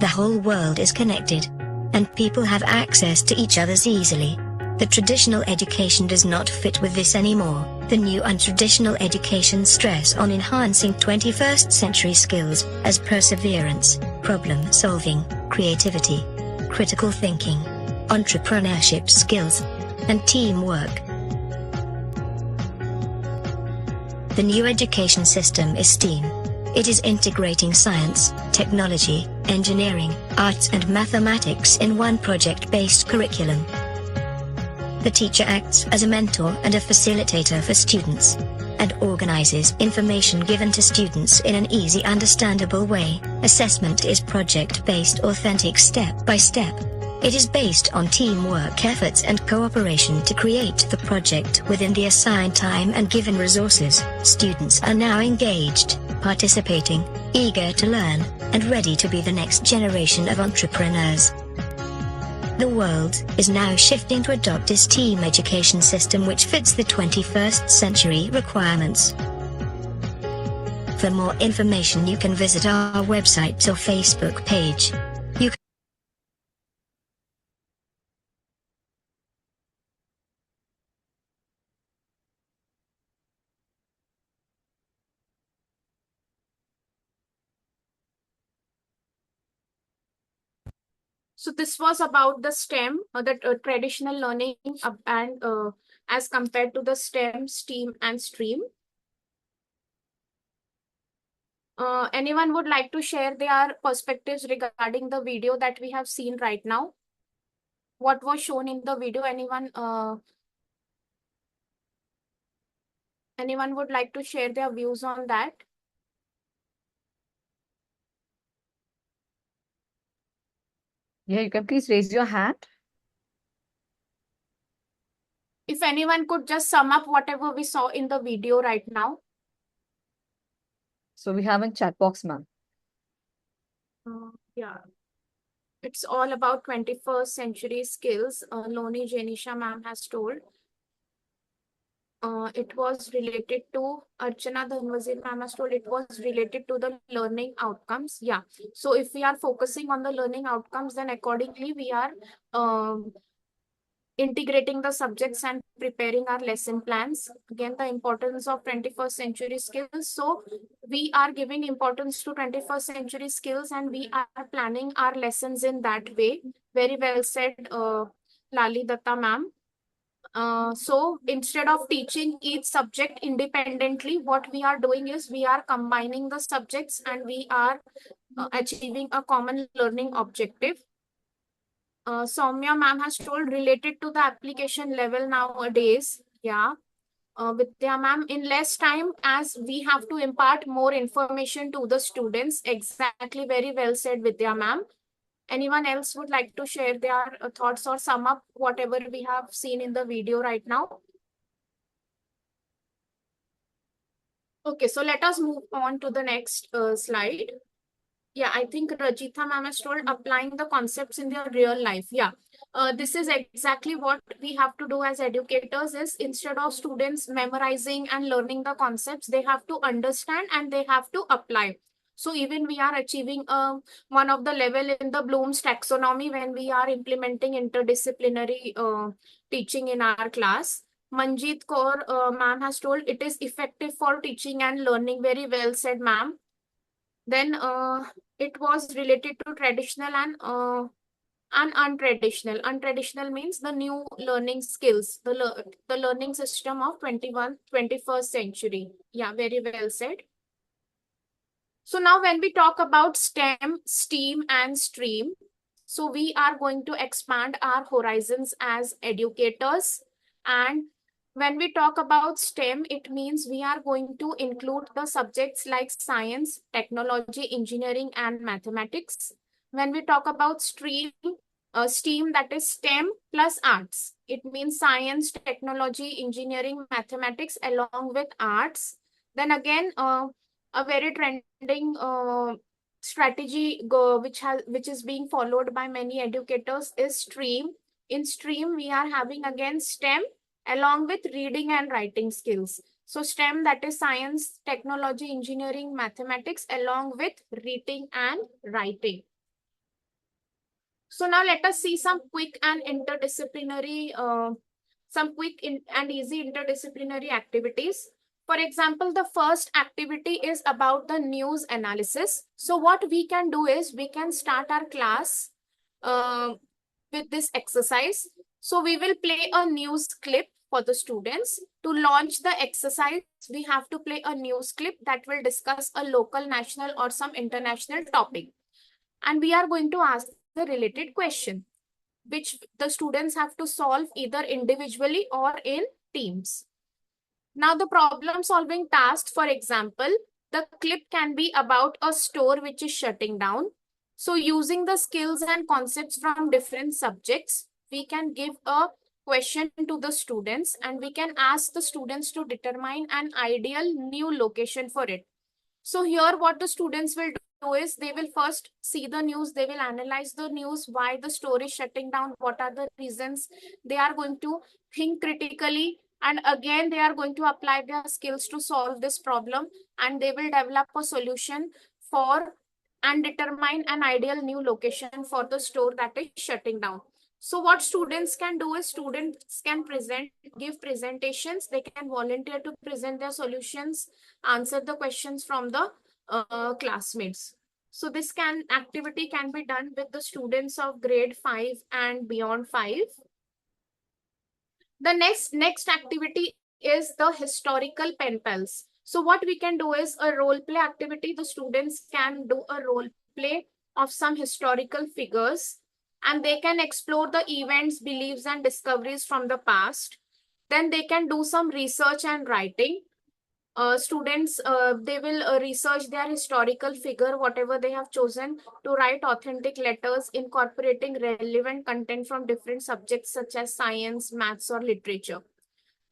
The whole world is connected, and people have access to each other's easily. The traditional education does not fit with this anymore. The new untraditional education stress on enhancing 21st century skills as perseverance, problem solving, creativity, critical thinking, entrepreneurship skills, and teamwork. The new education system is STEAM. It is integrating science, technology, engineering, arts and mathematics in one project-based curriculum. The teacher acts as a mentor and a facilitator for students, and organizes information given to students in an easy understandable way. Assessment is project-based, authentic, step by step. It is based on teamwork efforts and cooperation to create the project within the assigned time and given resources. Students are now engaged, participating, eager to learn, and ready to be the next generation of entrepreneurs. The world is now shifting to adopt this team education system which fits the 21st century requirements. For more information you can visit our website or Facebook page. So this was about the STEM, the traditional learning and as compared to the STEM, STEAM and STREAM. Anyone would like to share their perspectives regarding the video that we have seen right now? What was shown in the video? Anyone would like to share their views on that? Yeah, you can please raise your hand. If anyone could just sum up whatever we saw in the video right now. So we have in chat box, ma'am. Yeah. It's all about 21st century skills. Loni Janisha ma'am has told. It was related to Archana Dhanwazir ma'am has told it was related to the learning outcomes. Yeah. So if we are focusing on the learning outcomes, then accordingly we are integrating the subjects and preparing our lesson plans. Again, the importance of 21st century skills. So we are giving importance to 21st century skills and we are planning our lessons in that way. Very well said, Lali Datta ma'am. So instead of teaching each subject independently, what we are doing is we are combining the subjects and we are achieving a common learning objective. Soumya ma'am has told related to the application level nowadays. Yeah. Vidya ma'am, in less time as we have to impart more information to the students. Exactly, very well said, Vidya ma'am. Anyone else would like to share their thoughts or sum up whatever we have seen in the video right now? Okay, so let us move on to the next slide. Yeah, I think Rajitha ma'am has told applying the concepts in their real life. Yeah, this is exactly what we have to do as educators is instead of students memorizing and learning the concepts, they have to understand and they have to apply. So even we are achieving one of the level in the Bloom's taxonomy when we are implementing interdisciplinary teaching in our class. Manjeet Kaur ma'am has told it is effective for teaching and learning. Very well said, ma'am. Then it was related to traditional and untraditional. Untraditional means the new learning skills, the learning system of 21st century. Yeah, very well said. So now when we talk about STEM, STEAM and STREAM, so we are going to expand our horizons as educators. And when we talk about STEM, it means we are going to include the subjects like science, technology, engineering, and mathematics. When we talk about STREAM, STEAM, that is STEM plus arts. It means science, technology, engineering, mathematics, along with arts. Then again, a very trending strategy which is being followed by many educators is STREAM. In STREAM, we are having again STEM along with reading and writing skills. So STEM, that is science, technology, engineering, mathematics, along with reading and writing. So now let us see some quick and interdisciplinary, and easy interdisciplinary activities. For example, the first activity is about the news analysis. So what we can do is we can start our class with this exercise. So we will play a news clip for the students. To launch the exercise, we have to play a news clip that will discuss a local, national, or some international topic. And we are going to ask the related question, which the students have to solve either individually or in teams. Now, the problem solving task, for example, the clip can be about a store which is shutting down. So using the skills and concepts from different subjects, we can give a question to the students and we can ask the students to determine an ideal new location for it. So here what the students will do is they will first see the news, they will analyze the news, why the store is shutting down, what are the reasons. They are going to think critically, and again they are going to apply their skills to solve this problem, and they will develop a solution for and determine an ideal new location for the store that is shutting down. So what students can do is students can give presentations, they can volunteer to present their solutions, answer the questions from the classmates. So this activity can be done with the students of grade 5 and beyond 5. The next activity is the historical pen pals. So what we can do is a role play activity. The students can do a role play of some historical figures and they can explore the events, beliefs and discoveries from the past. Then they can do some research and writing. Students, they will research their historical figure, whatever they have chosen, to write authentic letters incorporating relevant content from different subjects such as science, maths or literature.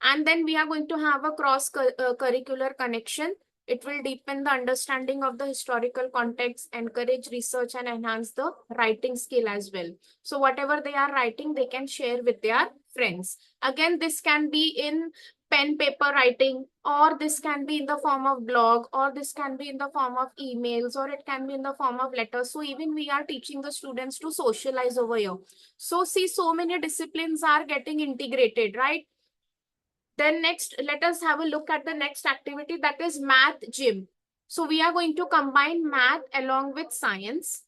And then we are going to have a cross-curricular connection. It will deepen the understanding of the historical context, encourage research and enhance the writing skill as well. So whatever they are writing, they can share with their friends. Again, this can be in pen paper writing, or this can be in the form of blog, or this can be in the form of emails, or it can be in the form of letters. So even we are teaching the students to socialize over here. So see, so many disciplines are getting integrated, right? Then next, let us have a look at the next activity, that is math gym. So we are going to combine math along with science.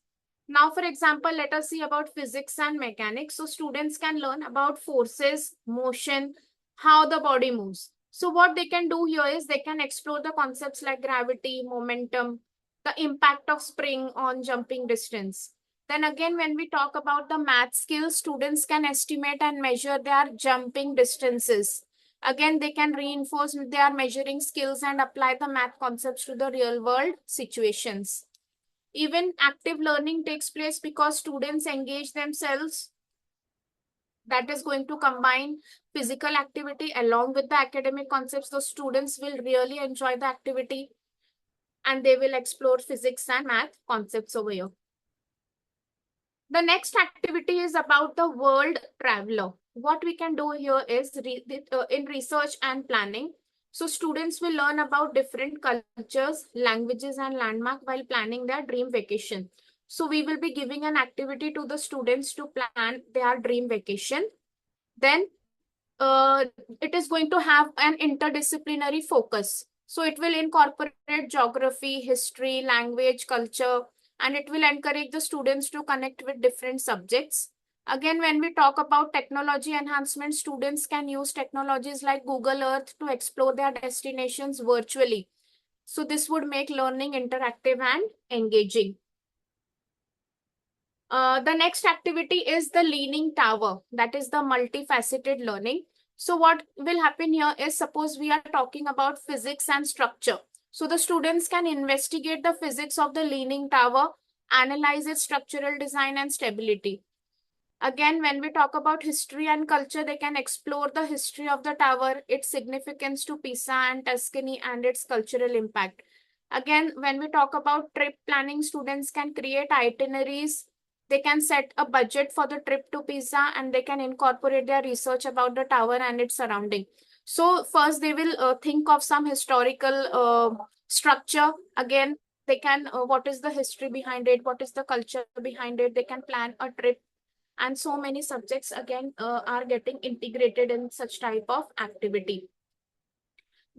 Now, for example, let us see about physics and mechanics. So students can learn about forces, motion, how the body moves. So what they can do here is they can explore the concepts like gravity, momentum, the impact of spring on jumping distance. Then again, when we talk about the math skills, students can estimate and measure their jumping distances. Again, they can reinforce their measuring skills and apply the math concepts to the real world situations. Even active learning takes place because students engage themselves. That is going to combine physical activity along with the academic concepts. The students will really enjoy the activity and they will explore physics and math concepts over here. The next activity is about the world traveler. What we can do here is in research and planning. So students will learn about different cultures, languages and landmarks while planning their dream vacation. So we will be giving an activity to the students to plan their dream vacation. Then it is going to have an interdisciplinary focus. So it will incorporate geography, history, language, culture, and it will encourage the students to connect with different subjects. Again, when we talk about technology enhancement, students can use technologies like Google Earth to explore their destinations virtually. So this would make learning interactive and engaging. The next activity is the leaning tower, that is the multifaceted learning. So what will happen here is, suppose we are talking about physics and structure. So the students can investigate the physics of the leaning tower, analyze its structural design and stability. Again, when we talk about history and culture, they can explore the history of the tower, its significance to Pisa and Tuscany, and its cultural impact. Again, when we talk about trip planning, students can create itineraries. They can set a budget for the trip to Pisa and they can incorporate their research about the tower and its surrounding. So first they will think of some historical structure. Again, they can, what is the history behind it? What is the culture behind it? They can plan a trip and so many subjects again are getting integrated in such type of activity.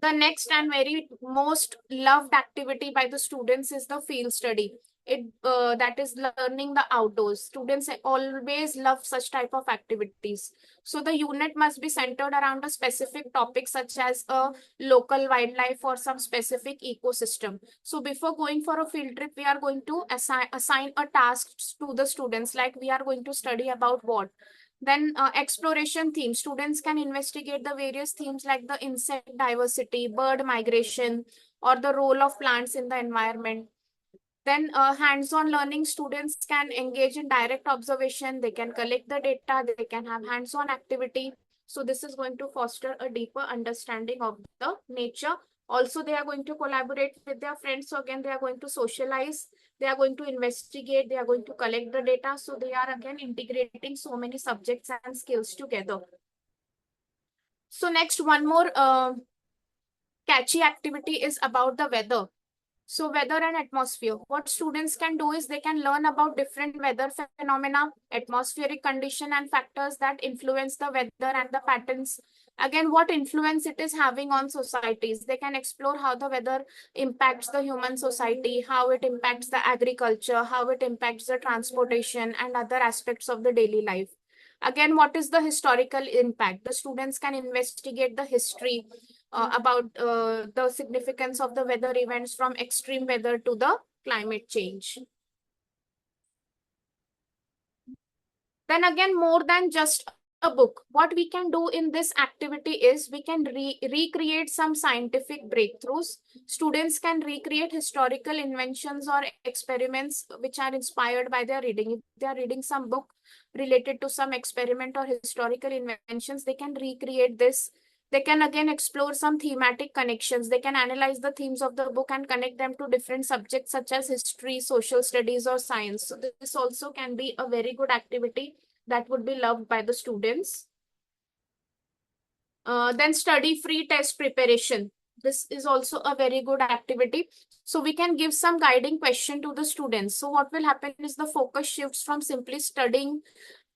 The next and very most loved activity by the students is the field study. That is learning the outdoors. Students always love such type of activities. So the unit must be centered around a specific topic such as a local wildlife or some specific ecosystem. So before going for a field trip, we are going to assign a task to the students, like we are going to study about what. Then exploration themes. Students can investigate the various themes like the insect diversity, bird migration, or the role of plants in the environment. Then hands-on learning, students can engage in direct observation, they can collect the data, they can have hands-on activity. So this is going to foster a deeper understanding of the nature. Also, they are going to collaborate with their friends. So again, they are going to socialize, they are going to investigate, they are going to collect the data. So they are again integrating so many subjects and skills together. So next, one more catchy activity is about the weather. So weather and atmosphere. What students can do is they can learn about different weather phenomena, atmospheric condition and factors that influence the weather and the patterns. Again, what influence it is having on societies. They can explore how the weather impacts the human society, how it impacts the agriculture, how it impacts the transportation and other aspects of the daily life. Again, what is the historical impact? The students can investigate the history about the significance of the weather events from extreme weather to the climate change. Then again, more than just a book, what we can do in this activity is we can recreate some scientific breakthroughs. Students can recreate historical inventions or experiments which are inspired by their reading. If they are reading some book related to some experiment or historical inventions, they can recreate this. They can again explore some thematic connections. They can analyze the themes of the book and connect them to different subjects such as history, social studies, or science. So this also can be a very good activity that would be loved by the students. Then study-free test preparation. This is also a very good activity. So we can give some guiding question to the students. So what will happen is the focus shifts from simply studying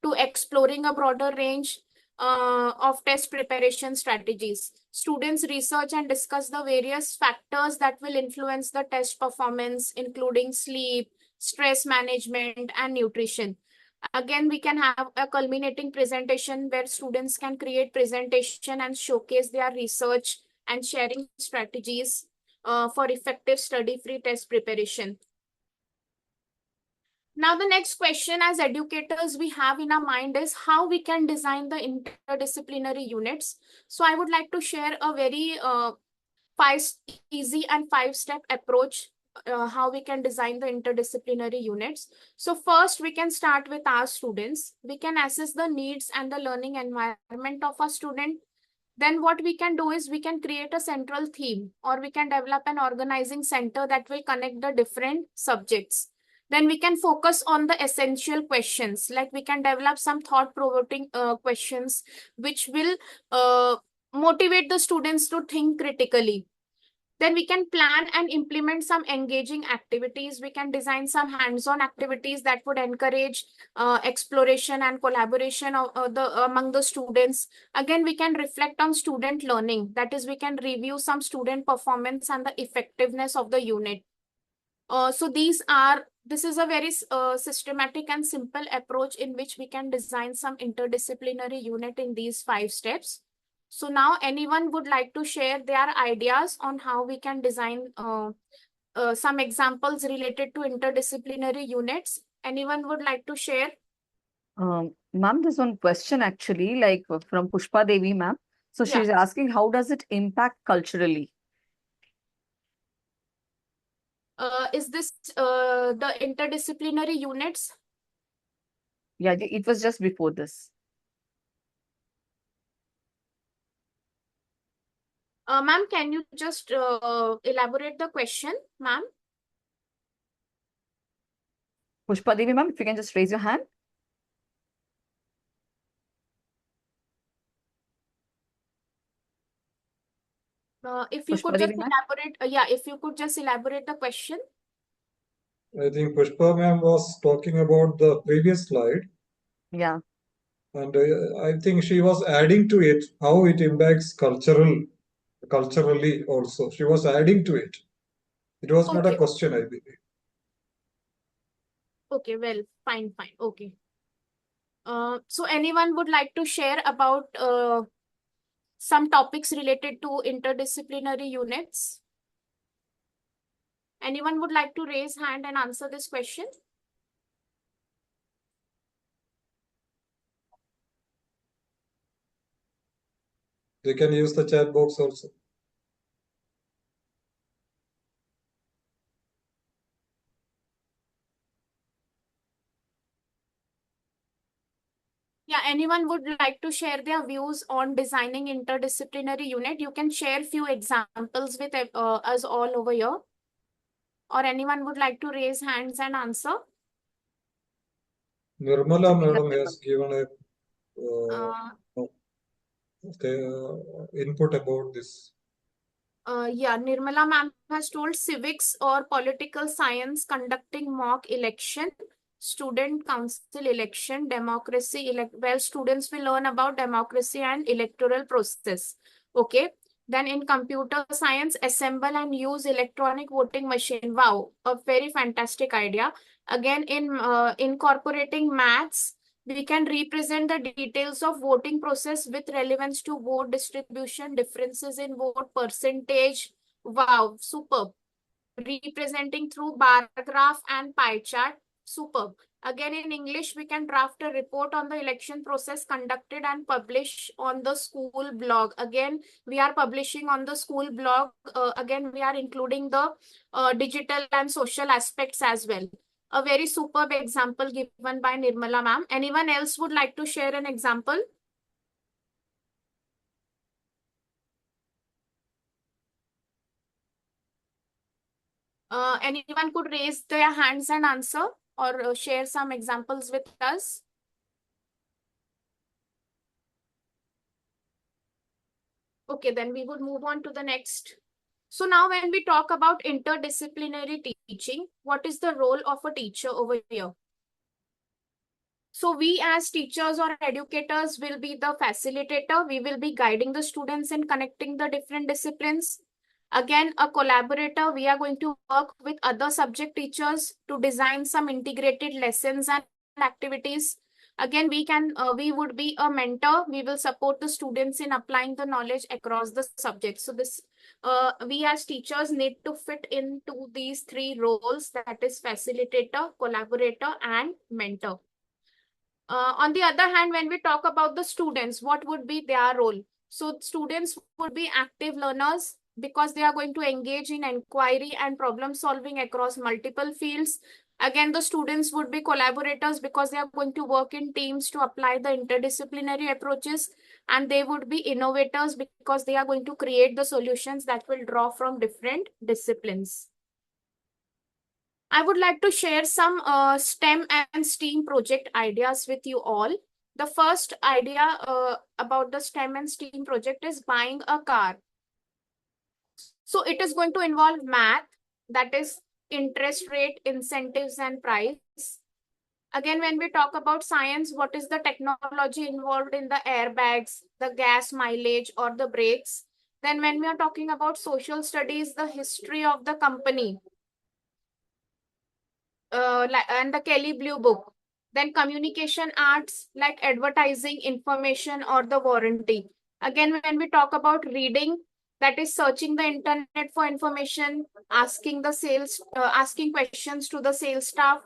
to exploring a broader range of test preparation strategies. Students research and discuss the various factors that will influence the test performance, including sleep, stress management, and nutrition. Again, we can have a culminating presentation where students can create presentation and showcase their research and sharing strategies for effective study-free test preparation. Now, the next question as educators we have in our mind is how we can design the interdisciplinary units. So I would like to share a very easy and five-step approach how we can design the interdisciplinary units. So first, we can start with our students. We can assess the needs and the learning environment of our student. Then what we can do is we can create a central theme, or we can develop an organizing center that will connect the different subjects. Then we can focus on the essential questions, like we can develop some thought-provoking questions which will motivate the students to think critically. Then we can plan and implement some engaging activities. We can design some hands-on activities that would encourage exploration and collaboration among the students. Again, we can reflect on student learning. That is, we can review some student performance and the effectiveness of the unit. So this is a very systematic and simple approach in which we can design some interdisciplinary unit in these 5 steps. So now anyone would like to share their ideas on how we can design some examples related to interdisciplinary units. Anyone would like to share? Ma'am, there's one question actually, like from Pushpa Devi, ma'am. So she's asking, how does it impact culturally? Is this the interdisciplinary units? Yeah, it was just before this. Ma'am, can you just elaborate the question, ma'am? Pushpa Devi, ma'am, if you can just raise your hand. If you could just elaborate, if you could just elaborate the question. I think Pushpa ma'am was talking about the previous slide, Yeah. And I think she was adding to it how it impacts culturally also. She was adding to it. It was not a Okay. question, I believe. Okay, well, fine. Okay. So anyone would like to share about some topics related to interdisciplinary units? Anyone would like to raise hand and answer this question? They can use the chat box also. Yeah, anyone would like to share their views on designing interdisciplinary unit? You can share few examples with us all over here. Or anyone would like to raise hands and answer? Nirmala madam has given a input about this. Yeah, Nirmala ma'am has told civics or political science conducting mock election, student council election, democracy, well, students will learn about democracy and electoral process. Okay. Then in computer science, assemble and use electronic voting machine. Wow, a very fantastic idea. Again, in incorporating maths, we can represent the details of voting process with relevance to vote distribution, differences in vote percentage. Wow, superb. Representing through bar graph and pie chart. Superb. Again, in English, we can draft a report on the election process conducted and publish on the school blog. Again, we are publishing on the school blog. Again, we are including the digital and social aspects as well. A very superb example given by Nirmala ma'am. Anyone else would like to share an example? Anyone could raise their hands and answer or share some examples with us. Okay, then we would move on to the next. So now when we talk about interdisciplinary teaching, what is the role of a teacher over here? So we as teachers or educators will be the facilitator. We will be guiding the students in connecting the different disciplines. Again, a collaborator, we are going to work with other subject teachers to design some integrated lessons and activities. Again, we would be a mentor. We will support the students in applying the knowledge across the subjects. So we as teachers need to fit into these three roles, that is facilitator, collaborator, and mentor. On the other hand, when we talk about the students, what would be their role? So students would be active learners because they are going to engage in inquiry and problem solving across multiple fields. Again, the students would be collaborators because they are going to work in teams to apply the interdisciplinary approaches, and they would be innovators because they are going to create the solutions that will draw from different disciplines. I would like to share some STEM and STEAM project ideas with you all. The first idea about the STEM and STEAM project is buying a car. So it is going to involve math, that is interest rate, incentives, and price. Again, when we talk about science, what is the technology involved in the airbags, the gas mileage, or the brakes? Then when we are talking about social studies, the history of the company, and the Kelly Blue Book. Then communication arts like advertising, information, or the warranty. Again, when we talk about reading, that is searching the internet for information, asking questions to the sales staff.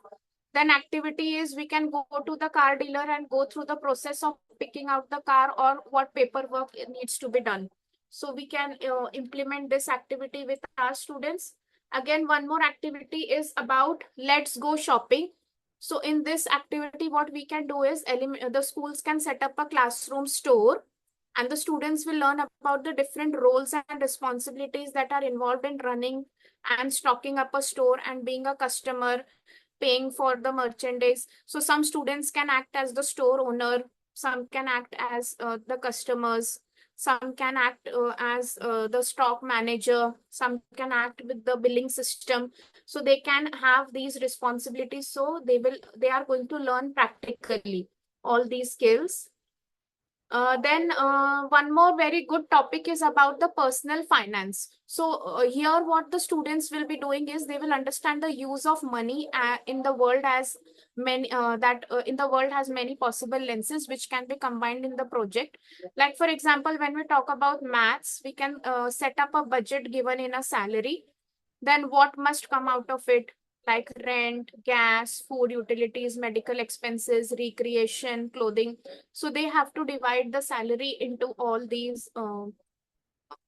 Then activity is we can go to the car dealer and go through the process of picking out the car or what paperwork needs to be done. So we can implement this activity with our students. Again, one more activity is about let's go shopping. So in this activity, what we can do is the schools can set up a classroom store, and the students will learn about the different roles and responsibilities that are involved in running and stocking up a store and being a customer, paying for the merchandise. So some students can act as the store owner, some can act as the customers, some can act as the stock manager, some can act with the billing system. So they can have these responsibilities. So they are going to learn practically. all these skills. Then one more very good topic is about the personal finance. So here what the students will be doing is they will understand the use of money in the world as many in the world has many possible lenses which can be combined in the project. Like for example, when we talk about maths, we can set up a budget given in a salary. Then what must come out of it? Like rent, gas, food, utilities, medical expenses, recreation, clothing. So they have to divide the salary into all these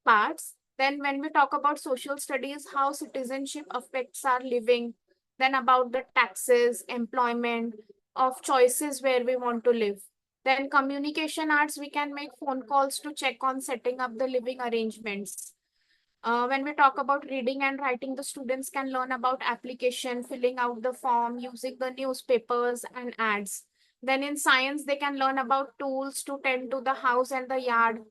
parts. Then when we talk about social studies, how citizenship affects our living, then about the taxes, employment, of choices where we want to live. Then communication arts, we can make phone calls to check on setting up the living arrangements. When we talk about reading and writing, the students can learn about application, filling out the form, using the newspapers and ads. Then in science, they can learn about tools to tend to the house and the yard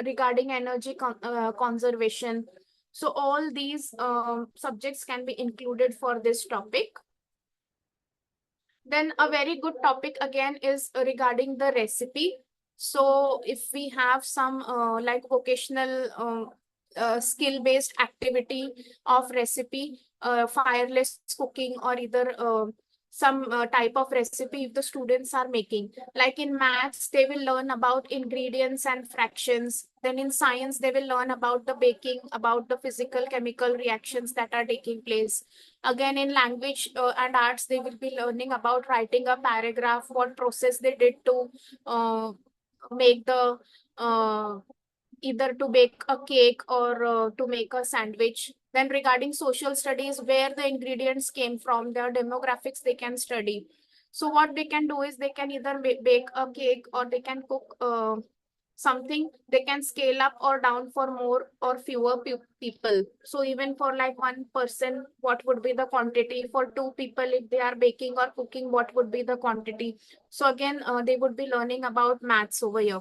regarding energy conservation. So all these subjects can be included for this topic. Then a very good topic again is regarding the recipe. So if we have some like vocational skill-based activity of recipe, fireless cooking, or either some type of recipe if the students are making. Like in maths, they will learn about ingredients and fractions. Then in science, they will learn about the baking, about the physical chemical reactions that are taking place. Again, in language and arts, they will be learning about writing a paragraph, what process they did to make the either to bake a cake or to make a sandwich. Then regarding social studies, where the ingredients came from, their demographics they can study. So what they can do is they can either bake a cake or they can cook something. They can scale up or down for more or fewer people. So even for like one person, what would be the quantity? For two people, if they are baking or cooking, what would be the quantity? So again, they would be learning about maths over here.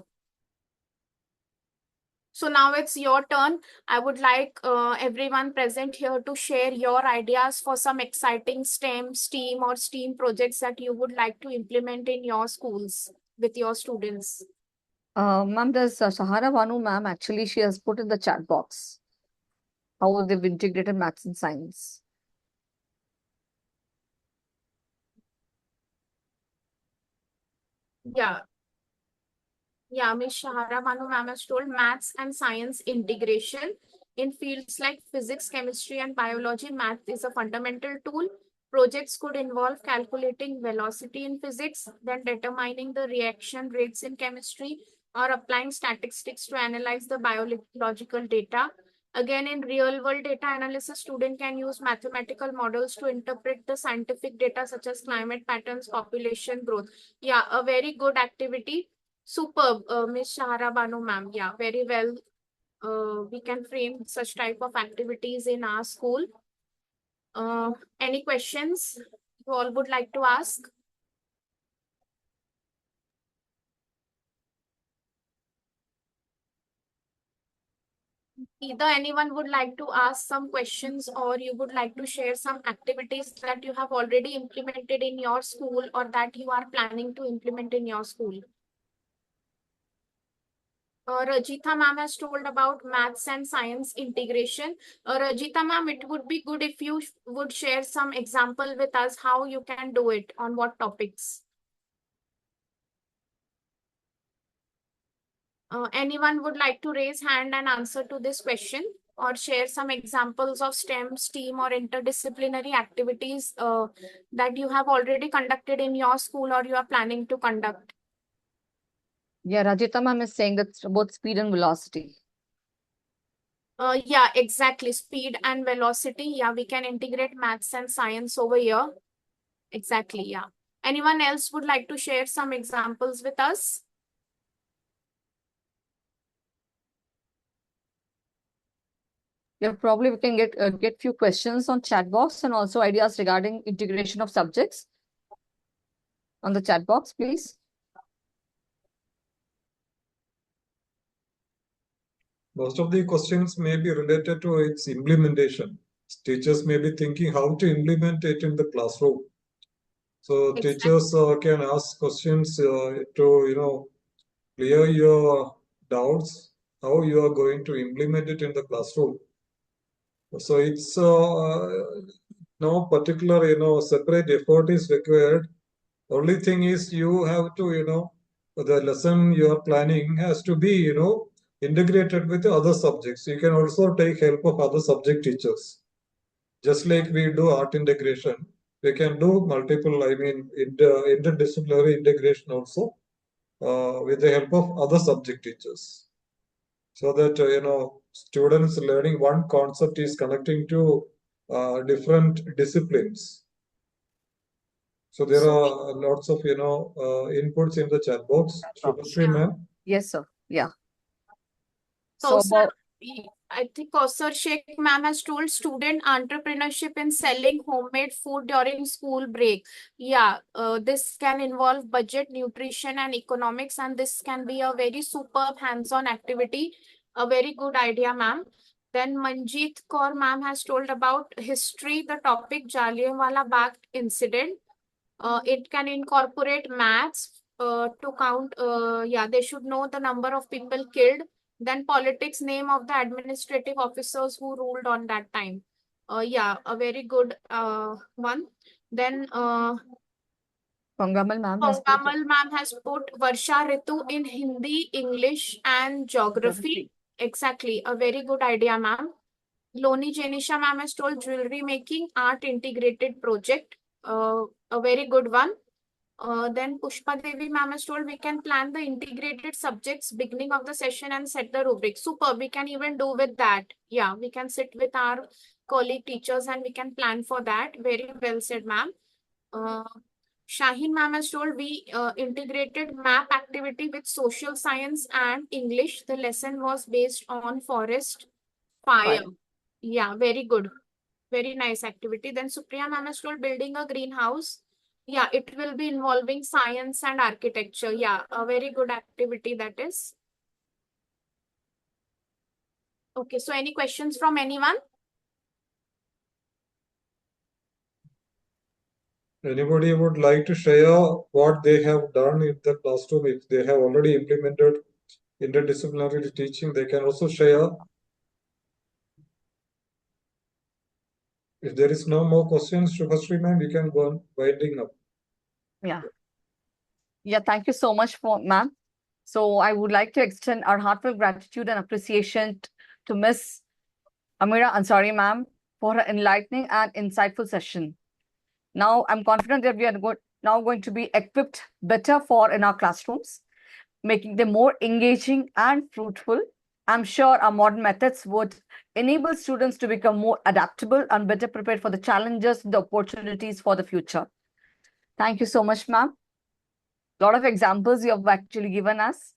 So now it's your turn. I would like everyone present here to share your ideas for some exciting STEM, STEAM, or STEAM projects that you would like to implement in your schools with your students. Ma'am, there's Sahara Banu, ma'am. Actually, she has put in the chat box how they've integrated maths and science. Yeah. Yeah, Ms. Shahara Banu ma'am has told maths and science integration in fields like physics, chemistry, and biology. Math is a fundamental tool. Projects could involve calculating velocity in physics, then determining the reaction rates in chemistry, or applying statistics to analyze the biological data. Again, in real world data analysis, student can use mathematical models to interpret the scientific data such as climate patterns, population growth. Yeah, a very good activity. Superb, Miss Shahara Banu ma'am. Yeah, very well. We can frame such type of activities in our school. Any questions you all would like to ask? Either anyone would like to ask some questions or you would like to share some activities that you have already implemented in your school or that you are planning to implement in your school. Rajita ma'am has told about maths and science integration. Rajita ma'am, it would be good if you would share some example with us how you can do it, on what topics. Anyone would like to raise hand and answer to this question or share some examples of STEM, STEAM or interdisciplinary activities that you have already conducted in your school or you are planning to conduct? Yeah, Rajita ma'am is saying that both speed and velocity. Yeah, exactly. Speed and velocity. Yeah, we can integrate maths and science over here. Exactly, yeah. Anyone else would like to share some examples with us? Yeah, probably we can get few questions on chat box and also ideas regarding integration of subjects on the chat box, please. Most of the questions may be related to its implementation. Teachers may be thinking how to implement it in the classroom. So Exactly. teachers can ask questions to, clear your doubts, how you are going to implement it in the classroom. So it's no particular, separate effort is required. Only thing is you have to, the lesson you are planning has to be, integrated with the other subjects. You can also take help of other subject teachers. Just like we do art integration, we can do multiple, interdisciplinary integration also with the help of other subject teachers. So that, students learning one concept is connecting to different disciplines. So there are lots of, inputs in the chat box. Shubhashree, ma'am. Yes, sir. Yeah. So, So sir, about I think Kausar Sheikh ma'am has told student entrepreneurship in selling homemade food during school break. Yeah, this can involve budget, nutrition, and economics, and this can be a very superb hands-on activity. A very good idea, ma'am. Then Manjeet Kaur ma'am has told about history, the topic Jallianwala Bagh incident. It can incorporate maths to count. Yeah, they should know the number of people killed. Then politics, name of the administrative officers who ruled on that time. Yeah, a very good one. Then Pangamal ma'am has put Kamal ma'am has put Varsha Ritu in Hindi, English, and geography. Exactly, a very good idea, ma'am. Loni Janisha ma'am has told jewelry making art integrated project. A very good one. Then Pushpa Devi ma'am has told we can plan the integrated subjects beginning of the session and set the rubric. Super. We can even do with that. Yeah, we can sit with our colleague teachers and we can plan for that. Very well said, ma'am. Shaheen ma'am has told we integrated map activity with social science and English. The lesson was based on forest fire. Yeah, very good. Very nice activity. Then Supriya ma'am has told building a greenhouse. Yeah, it will be involving science and architecture. Yeah, a very good activity that is. Okay, so any questions from anyone? Anybody would like to share what they have done in the classroom? If they have already implemented interdisciplinary teaching, they can also share. If there is no more questions, Shubhashree ma'am, we can go on winding up. Yeah. Yeah, thank you so much ma'am. So I would like to extend our heartfelt gratitude and appreciation to Miss Amira Ansari ma'am for her enlightening and insightful session. Now I'm confident that we are now going to be equipped better for in our classrooms, making them more engaging and fruitful. I'm sure our modern methods would enable students to become more adaptable and better prepared for the challenges and the opportunities for the future. Thank you so much, ma'am. A lot of examples you have actually given us.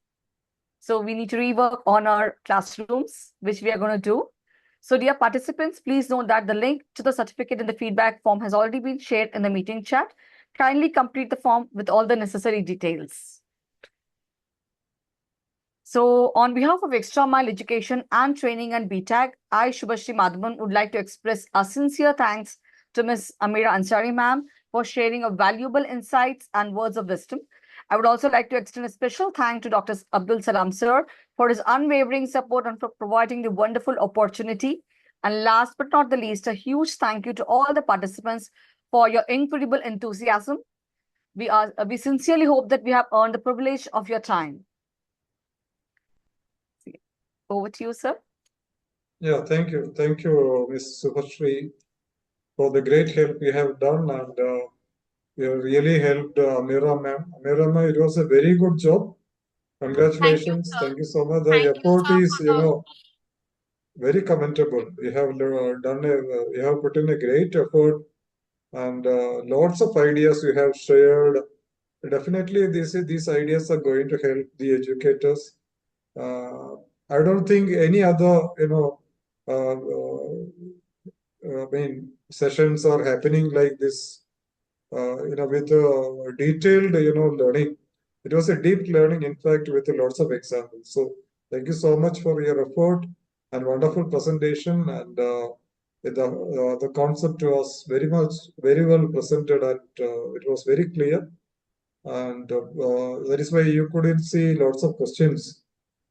So we need to rework on our classrooms, which we are going to do. So dear participants, please note that the link to the certificate in the feedback form has already been shared in the meeting chat. Kindly complete the form with all the necessary details. So on behalf of Extra Mile Education and Training and BTAG, I, Shubhashree Madhavan, would like to express our sincere thanks to Ms. Amira Ansari ma'am for sharing of valuable insights and words of wisdom. I would also like to extend a special thank to Dr. Abdul Salam sir for his unwavering support and for providing the wonderful opportunity. And last but not the least, a huge thank you to all the participants for your incredible enthusiasm. We sincerely hope that we have earned the privilege of your time. Over to you, sir. Yeah, thank you. Thank you, Ms. Subhashree, for the great help you have done, and you have really helped Amira ma'am. Amira ma'am, it was a very good job. Congratulations. Thank you so much. The effort is, very commendable. You have you have put in a great effort, and lots of ideas you have shared. Definitely, these ideas are going to help the educators. I don't think any other, sessions are happening like this, with detailed, learning. It was a deep learning, in fact, with lots of examples. So thank you so much for your effort and wonderful presentation. And The concept was very well presented, and it was very clear. And that is why you couldn't see lots of questions.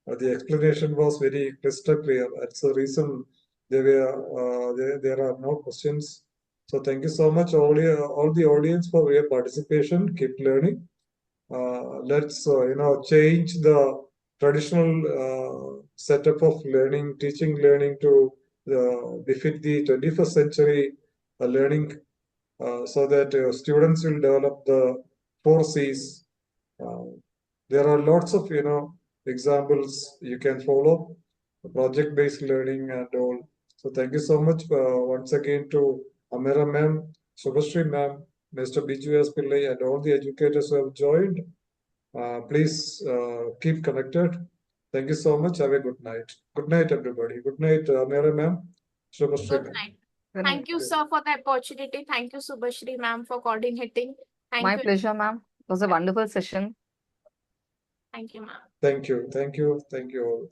The explanation was very crystal clear. That's the reason there are no questions. So thank you so much, all the audience, for your participation. Keep learning. Let's change the traditional setup of teaching learning to befit the 21st century learning, so that students will develop the 4 C's. There are lots of examples you can follow, project-based learning and all. So thank you so much once again to Amira ma'am, Subhashree ma'am, Mr. Biju S. Pillai, and all the educators who have joined. Please keep connected. Thank you so much. Have a good night. Good night, everybody. Good night, Amira ma'am, Subhashree Good ma'am. night. Good Thank you, night. sir, for the opportunity. Thank you, Subhashri ma'am, for coordinating. Thank My you. pleasure, ma'am. It was a wonderful session. Thank you, ma'am. Thank you. Thank you. Thank you all.